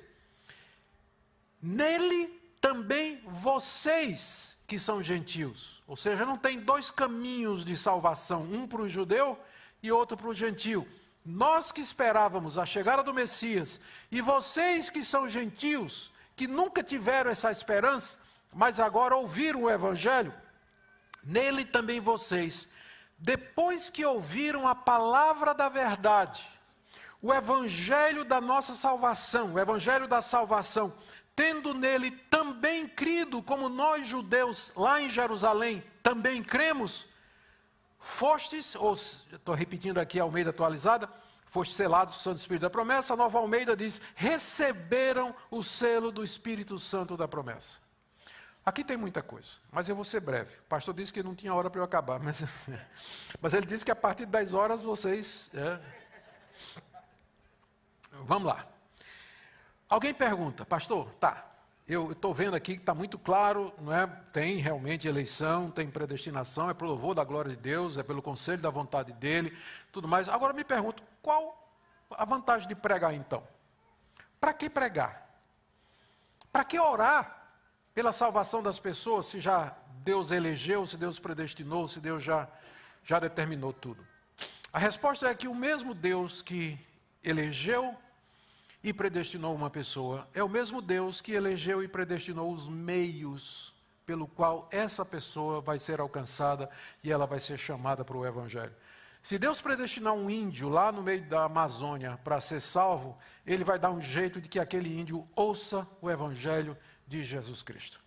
Nele também vocês que são gentios. Ou seja, não tem dois caminhos de salvação, um para o judeu e outro para o gentio. Nós que esperávamos a chegada do Messias, e vocês que são gentios, que nunca tiveram essa esperança, mas agora ouviram o Evangelho, nele também vocês, depois que ouviram a palavra da verdade, o Evangelho da nossa salvação, o Evangelho da salvação, tendo nele também crido, como nós judeus lá em Jerusalém também cremos, fostes, ou estou repetindo aqui a Almeida atualizada, fostes selados com o Santo Espírito da promessa. A Nova Almeida diz, receberam o selo do Espírito Santo da promessa. Aqui tem muita coisa, mas eu vou ser breve. O pastor disse que não tinha hora para eu acabar, mas ele disse que a partir de 10 horas vocês... Vamos lá. Alguém pergunta, pastor, eu estou vendo aqui que está muito claro, não é? Tem realmente eleição, tem predestinação, é para o louvor da glória de Deus, é pelo conselho da vontade dele, tudo mais. Agora me pergunto, qual a vantagem de pregar então? Para que pregar? Para que orar pela salvação das pessoas, se já Deus elegeu, se Deus predestinou, se Deus já determinou tudo? A resposta é que o mesmo Deus que elegeu e predestinou uma pessoa, é o mesmo Deus que elegeu e predestinou os meios pelo qual essa pessoa vai ser alcançada e ela vai ser chamada para o Evangelho. Se Deus predestinar um índio lá no meio da Amazônia para ser salvo, ele vai dar um jeito de que aquele índio ouça o Evangelho de Jesus Cristo.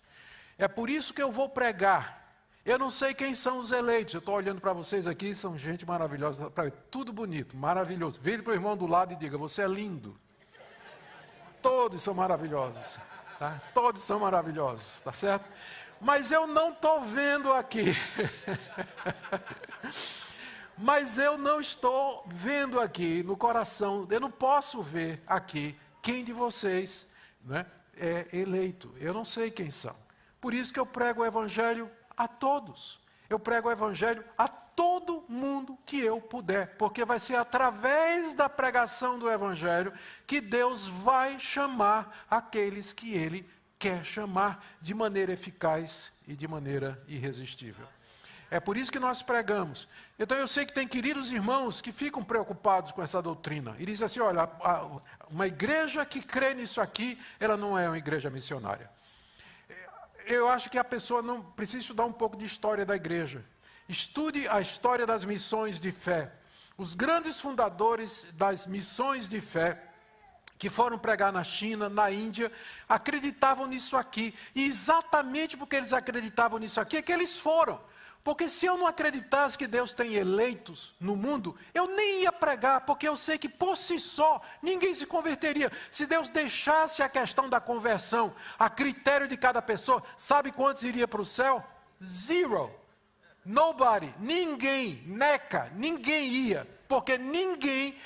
É por isso que eu vou pregar. Eu não sei quem são os eleitos, eu estou olhando para vocês aqui, são gente maravilhosa, tudo bonito, maravilhoso. Vire para o irmão do lado e diga, você é lindo. Todos são maravilhosos, tá? Todos são maravilhosos, tá certo? Mas eu não estou vendo aqui. Mas eu não estou vendo aqui no coração, eu não posso ver aqui quem de vocês, né, é eleito. Eu não sei quem são. Por isso que eu prego o Evangelho a todos. Eu prego o Evangelho a todo mundo que eu puder, porque vai ser através da pregação do Evangelho que Deus vai chamar aqueles que Ele quer chamar de maneira eficaz e de maneira irresistível. É por isso que nós pregamos. Então eu sei que tem queridos irmãos que ficam preocupados com essa doutrina e dizem assim, olha, uma igreja que crê nisso aqui, ela não é uma igreja missionária. eu acho que a pessoa não precisa estudar um pouco de história da igreja. Estude a história das missões de fé. Os grandes fundadores das missões de fé, que foram pregar na China, na Índia, acreditavam nisso aqui. E exatamente porque eles acreditavam nisso aqui é que eles foram. Porque se eu não acreditasse que Deus tem eleitos no mundo, eu nem ia pregar, porque eu sei que por si só ninguém se converteria. Se Deus deixasse a questão da conversão a critério de cada pessoa, sabe quantos iria para o céu? Zero. Nobody. Ninguém. Neca. Ninguém ia. Porque ninguém,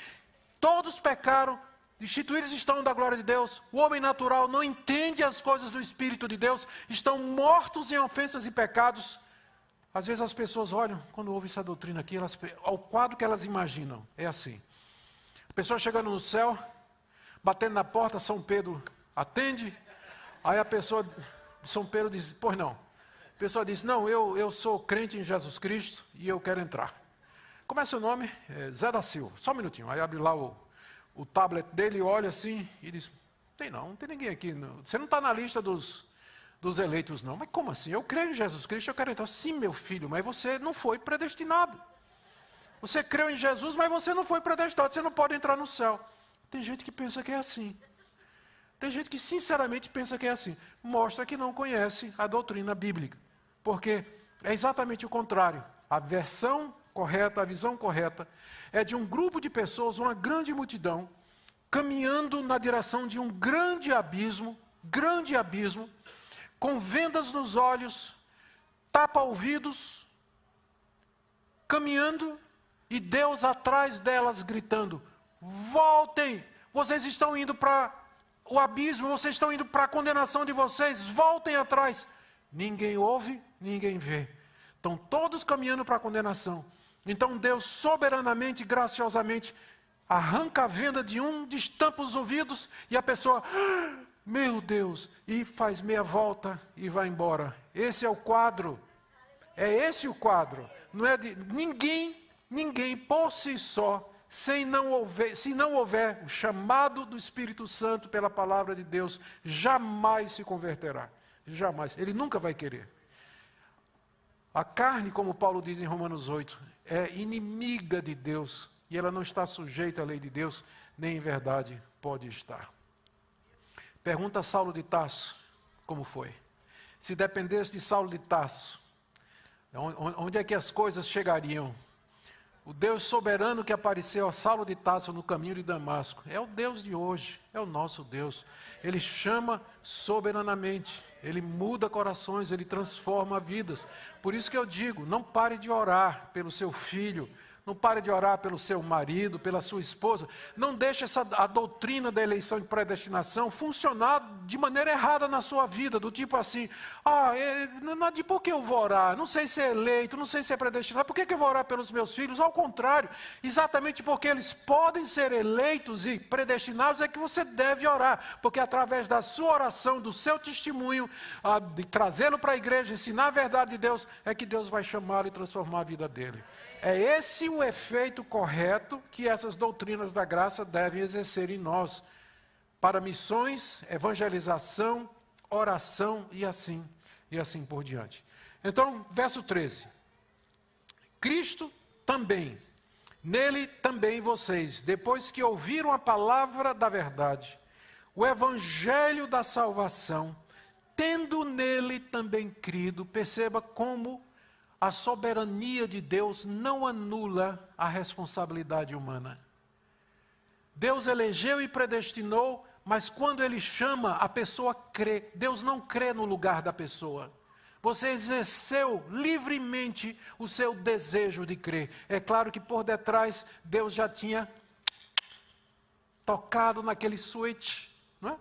todos pecaram, destituídos estão da glória de Deus. O homem natural não entende as coisas do Espírito de Deus, estão mortos em ofensas e pecados. Às vezes as pessoas olham, quando ouvem essa doutrina aqui, o quadro que elas imaginam é assim. A pessoa chegando no céu, batendo na porta, São Pedro atende, aí a pessoa, São Pedro diz, pois não. A pessoa diz, não, eu sou crente em Jesus Cristo e eu quero entrar. Como é seu nome? Zé da Silva. Só um minutinho. Aí abre lá o tablet dele, olha assim e diz, não tem ninguém aqui. Não. Você não está na lista dos eleitos não. Mas como assim? Eu creio em Jesus Cristo, eu quero entrar. Sim, meu filho, mas você não foi predestinado. Você creu em Jesus, mas você não foi predestinado. Você não pode entrar no céu. Tem gente que pensa que é assim. Tem gente que sinceramente pensa que é assim. Mostra que não conhece a doutrina bíblica. Porque é exatamente o contrário. A versão correta, a visão correta, é de um grupo de pessoas, uma grande multidão, caminhando na direção de um grande abismo, com vendas nos olhos, tapa-ouvidos, caminhando, e Deus atrás delas gritando, voltem, vocês estão indo para o abismo, vocês estão indo para a condenação de vocês, voltem atrás. Ninguém ouve, ninguém vê. Estão todos caminhando para a condenação. Então Deus soberanamente, graciosamente, arranca a venda de um, destampa os ouvidos, e a pessoa, meu Deus, e faz meia volta e vai embora. Esse é o quadro. É esse o quadro. Não é de ninguém por si só, se não houver o chamado do Espírito Santo pela palavra de Deus, jamais se converterá. Jamais. Ele nunca vai querer. A carne, como Paulo diz em Romanos 8, é inimiga de Deus, e ela não está sujeita à lei de Deus, nem em verdade pode estar. Pergunta a Saulo de Tarso, como foi? Se dependesse de Saulo de Tarso, onde é que as coisas chegariam? O Deus soberano que apareceu a Saulo de Tarso no caminho de Damasco, é o Deus de hoje, é o nosso Deus. Ele chama soberanamente, Ele muda corações, Ele transforma vidas. Por isso que eu digo, não pare de orar pelo seu filho, não pare de orar pelo seu marido, pela sua esposa. Não deixe a doutrina da eleição de predestinação funcionar de maneira errada na sua vida, do tipo assim, de por que eu vou orar? Não sei se é eleito, não sei se é predestinado, por que eu vou orar pelos meus filhos? Ao contrário, exatamente porque eles podem ser eleitos e predestinados é que você deve orar, porque através da sua oração, do seu testemunho, de trazê-lo para a igreja, ensinar a verdade de Deus, é que Deus vai chamá-lo e transformar a vida dele. É esse o efeito correto que essas doutrinas da graça devem exercer em nós, para missões, evangelização, oração e assim por diante. Então, verso 13. Cristo também, nele também vocês, depois que ouviram a palavra da verdade, o evangelho da salvação, tendo nele também crido, perceba como a soberania de Deus não anula a responsabilidade humana. Deus elegeu e predestinou, mas quando Ele chama, a pessoa crê. Deus não crê no lugar da pessoa. Você exerceu livremente o seu desejo de crer. É claro que por detrás, Deus já tinha tocado naquele switch, não é?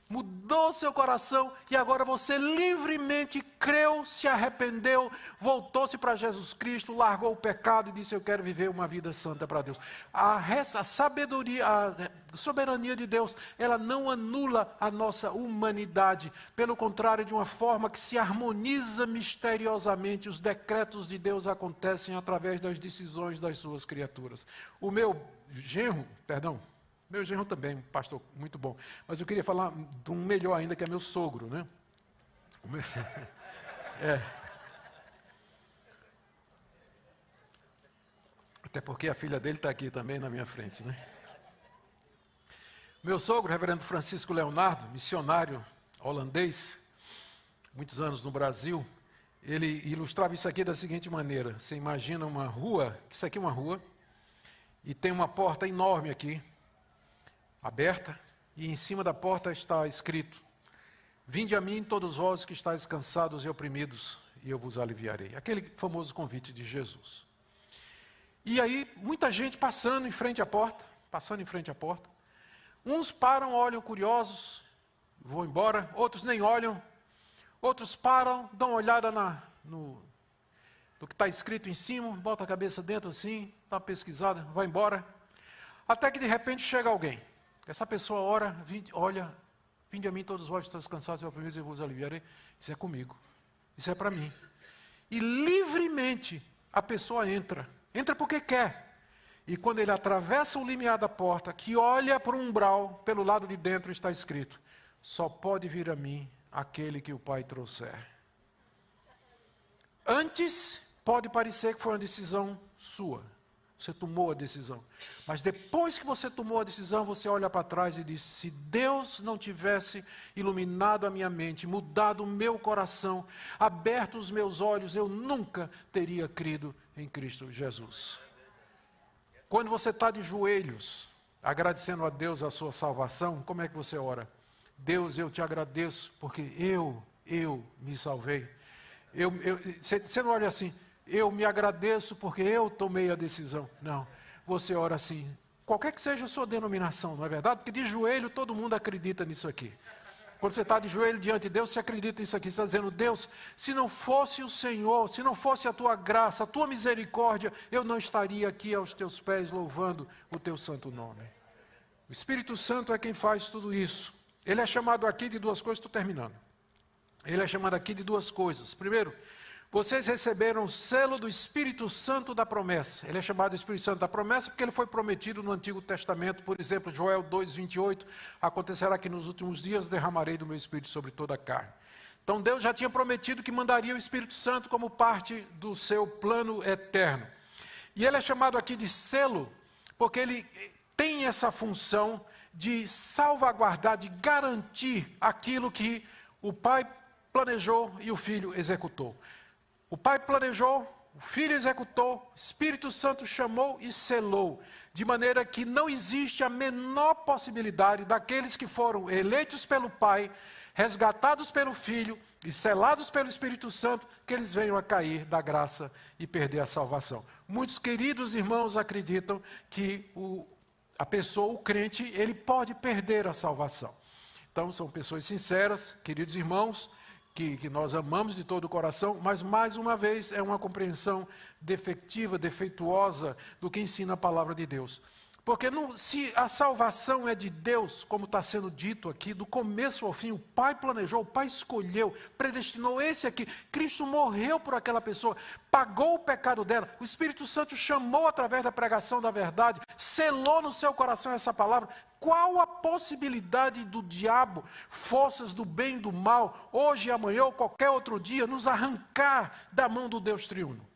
Mudou seu coração e agora você livremente creu, se arrependeu, voltou-se para Jesus Cristo, largou o pecado e disse, eu quero viver uma vida santa para Deus. A sabedoria, a soberania de Deus, ela não anula a nossa humanidade. Pelo contrário, de uma forma que se harmoniza misteriosamente, os decretos de Deus acontecem através das decisões das suas criaturas. O meu genro também, um pastor muito bom, mas eu queria falar de um melhor ainda, que é meu sogro, né? Até porque a filha dele está aqui também na minha frente, né? Meu sogro, reverendo Francisco Leonardo, missionário holandês, muitos anos no Brasil, ele ilustrava isso aqui da seguinte maneira: você imagina uma rua, isso aqui é uma rua, e tem uma porta enorme aqui, aberta, e em cima da porta está escrito: vinde a mim todos vós que estáis cansados e oprimidos, e eu vos aliviarei. Aquele famoso convite de Jesus. E aí, muita gente passando em frente à porta, uns param, olham curiosos, vão embora, outros nem olham, outros param, dão uma olhada no que está escrito em cima, bota a cabeça dentro assim, dá uma pesquisada, vai embora, até que de repente chega alguém. Essa pessoa ora, olha, vinde a mim todos vós que estáis cansados e oprimidos, eu vos aliviarei. Isso é comigo, isso é para mim. E livremente a pessoa entra porque quer. E quando ele atravessa o limiar da porta, que olha para o umbral, pelo lado de dentro está escrito: só pode vir a mim aquele que o Pai trouxer. Antes, pode parecer que foi uma decisão sua. Você tomou a decisão. Mas depois que você tomou a decisão, você olha para trás e diz: se Deus não tivesse iluminado a minha mente, mudado o meu coração, aberto os meus olhos, eu nunca teria crido em Cristo Jesus. Quando você está de joelhos, agradecendo a Deus a sua salvação, como é que você ora? Deus, eu te agradeço, porque eu me salvei. Você não olha assim: eu me agradeço porque eu tomei a decisão. Não, você ora assim, qualquer que seja a sua denominação, não é verdade? Porque de joelho todo mundo acredita nisso aqui. Quando você está de joelho diante de Deus, você acredita nisso aqui, você está dizendo: Deus, se não fosse o Senhor, se não fosse a tua graça, a tua misericórdia, eu não estaria aqui aos teus pés louvando o teu santo nome. O Espírito Santo é quem faz tudo isso. Ele é chamado aqui de duas coisas, estou terminando. Ele é chamado aqui de duas coisas. Primeiro, vocês receberam o selo do Espírito Santo da promessa. Ele é chamado Espírito Santo da promessa porque ele foi prometido no Antigo Testamento. Por exemplo, Joel 2:28, acontecerá que nos últimos dias derramarei do meu Espírito sobre toda a carne. Então Deus já tinha prometido que mandaria o Espírito Santo como parte do seu plano eterno. E ele é chamado aqui de selo porque ele tem essa função de salvaguardar, de garantir aquilo que o Pai planejou e o Filho executou. O Pai planejou, o Filho executou, o Espírito Santo chamou e selou, de maneira que não existe a menor possibilidade daqueles que foram eleitos pelo Pai, resgatados pelo Filho e selados pelo Espírito Santo, que eles venham a cair da graça e perder a salvação. Muitos queridos irmãos acreditam que a pessoa, o crente, ele pode perder a salvação. Então, são pessoas sinceras, queridos irmãos, que nós amamos de todo o coração, mas mais uma vez é uma compreensão defectiva, defeituosa do que ensina a palavra de Deus. Porque se a salvação é de Deus, como está sendo dito aqui, do começo ao fim, o Pai planejou, o Pai escolheu, predestinou esse aqui, Cristo morreu por aquela pessoa, pagou o pecado dela, o Espírito Santo chamou através da pregação da verdade, selou no seu coração essa palavra. Qual a possibilidade do diabo, forças do bem e do mal, hoje, amanhã ou qualquer outro dia, nos arrancar da mão do Deus triuno?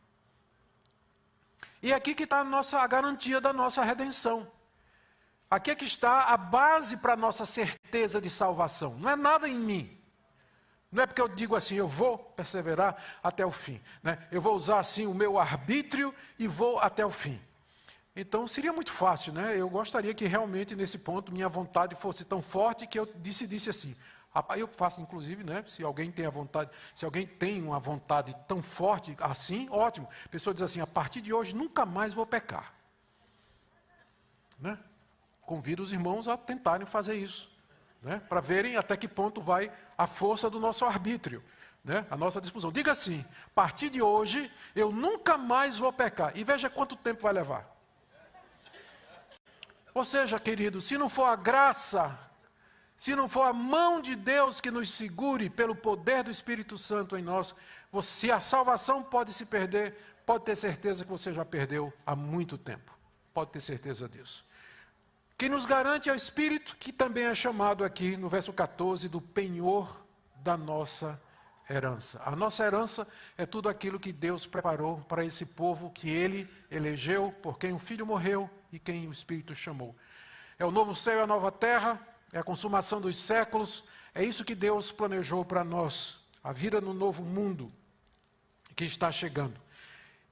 E aqui que está a garantia da nossa redenção. Aqui é que está a base para a nossa certeza de salvação. Não é nada em mim. Não é porque eu digo assim, eu vou perseverar até o fim, né? Eu vou usar assim o meu arbítrio e vou até o fim. Então seria muito fácil, né? Eu gostaria que realmente nesse ponto minha vontade fosse tão forte que eu decidisse assim. Eu faço inclusive, né? Se alguém tem a vontade, se alguém tem uma vontade tão forte assim, ótimo. A pessoa diz assim: a partir de hoje nunca mais vou pecar, né? Convido os irmãos a tentarem fazer isso, né? Para verem até que ponto vai a força do nosso arbítrio, né? A nossa disposição. Diga assim: a partir de hoje eu nunca mais vou pecar. E veja quanto tempo vai levar. Ou seja, querido, se não for a graça, se não for a mão de Deus que nos segure pelo poder do Espírito Santo em nós, se a salvação pode se perder, pode ter certeza que você já perdeu há muito tempo. Pode ter certeza disso. Quem nos garante é o Espírito, que também é chamado aqui no verso 14 do penhor da nossa herança. A nossa herança é tudo aquilo que Deus preparou para esse povo que Ele elegeu, por quem o Filho morreu e quem o Espírito chamou. É o novo céu e a nova terra, é a consumação dos séculos, é isso que Deus planejou para nós, a vida no novo mundo que está chegando.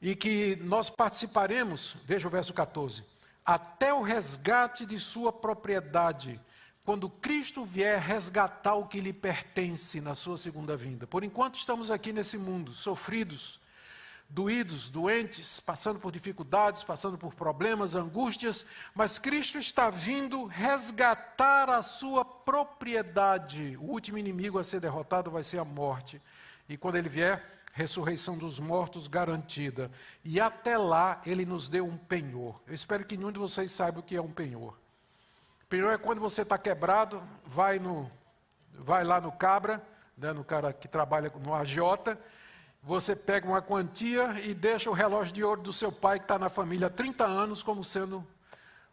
E que nós participaremos, veja o verso 14, até o resgate de sua propriedade, quando Cristo vier resgatar o que lhe pertence na sua segunda vinda. Por enquanto estamos aqui nesse mundo, sofridos, doídos, doentes, passando por dificuldades, passando por problemas, angústias, mas Cristo está vindo resgatar a sua propriedade. O último inimigo a ser derrotado vai ser a morte. E quando ele vier, ressurreição dos mortos garantida. E até lá ele nos deu um penhor. Eu espero que nenhum de vocês saiba o que é um penhor. Penhor é quando você está quebrado, vai lá no Cabra, né, no cara que trabalha no agiota, você pega uma quantia e deixa o relógio de ouro do seu pai que está na família há 30 anos como sendo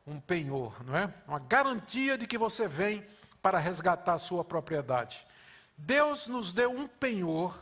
um penhor, não é? Uma garantia de que você vem para resgatar a sua propriedade. Deus nos deu um penhor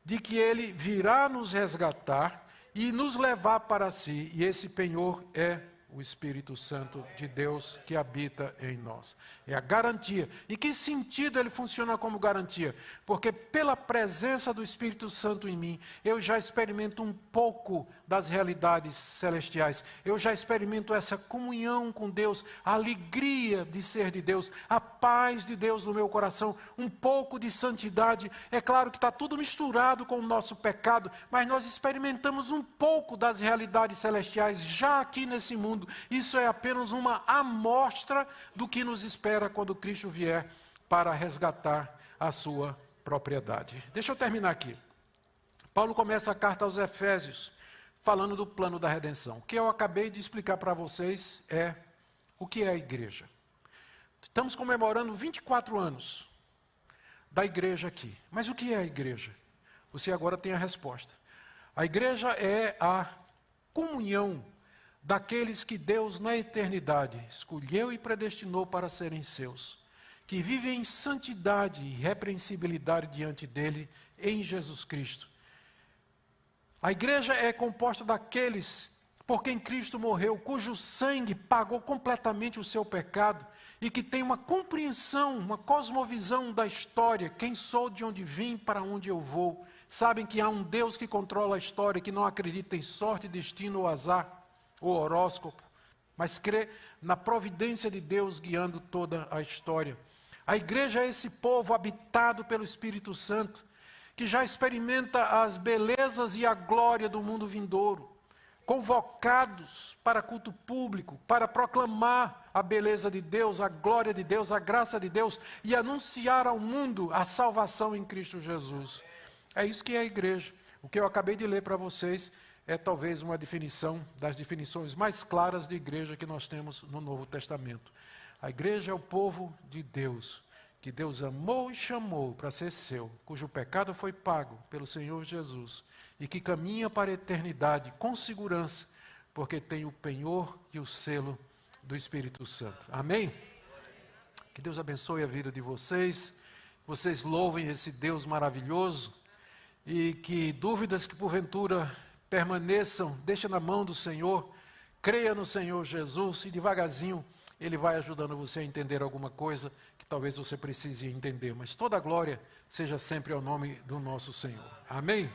de que Ele virá nos resgatar e nos levar para si, e esse penhor é o Espírito Santo de Deus que habita em nós. É a garantia. Em que sentido ele funciona como garantia? Porque pela presença do Espírito Santo em mim, eu já experimento um pouco das realidades celestiais. Eu já experimento essa comunhão com Deus, a alegria de ser de Deus, a paz de Deus no meu coração, um pouco de santidade. É claro que está tudo misturado com o nosso pecado, mas nós experimentamos um pouco das realidades celestiais já aqui nesse mundo. Isso é apenas uma amostra do que nos espera quando Cristo vier para resgatar a sua propriedade. Deixa eu terminar aqui. Paulo começa a carta aos Efésios falando do plano da redenção. O que eu acabei de explicar para vocês é o que é a igreja. Estamos comemorando 24 anos da igreja aqui. Mas o que é a igreja? Você agora tem a resposta. A igreja é a comunhão daqueles que Deus na eternidade escolheu e predestinou para serem seus, que vivem em santidade e irrepreensibilidade diante dele em Jesus Cristo. A igreja é composta daqueles por quem Cristo morreu, cujo sangue pagou completamente o seu pecado e que tem uma compreensão, uma cosmovisão da história, quem sou, de onde vim, para onde eu vou. Sabem que há um Deus que controla a história, que não acredita em sorte, destino ou azar, o horóscopo, mas crê na providência de Deus guiando toda a história. A igreja é esse povo habitado pelo Espírito Santo, que já experimenta as belezas e a glória do mundo vindouro, convocados para culto público, para proclamar a beleza de Deus, a glória de Deus, a graça de Deus e anunciar ao mundo a salvação em Cristo Jesus. É isso que é a igreja. O que eu acabei de ler para vocês é talvez uma definição das definições mais claras de igreja que nós temos no Novo Testamento. A igreja é o povo de Deus, que Deus amou e chamou para ser seu, cujo pecado foi pago pelo Senhor Jesus e que caminha para a eternidade com segurança, porque tem o penhor e o selo do Espírito Santo. Amém? Que Deus abençoe a vida de vocês, vocês louvem esse Deus maravilhoso e que dúvidas que porventura permaneçam, deixa na mão do Senhor, creia no Senhor Jesus e devagarzinho Ele vai ajudando você a entender alguma coisa que talvez você precise entender. Mas toda a glória seja sempre ao nome do nosso Senhor. Amém?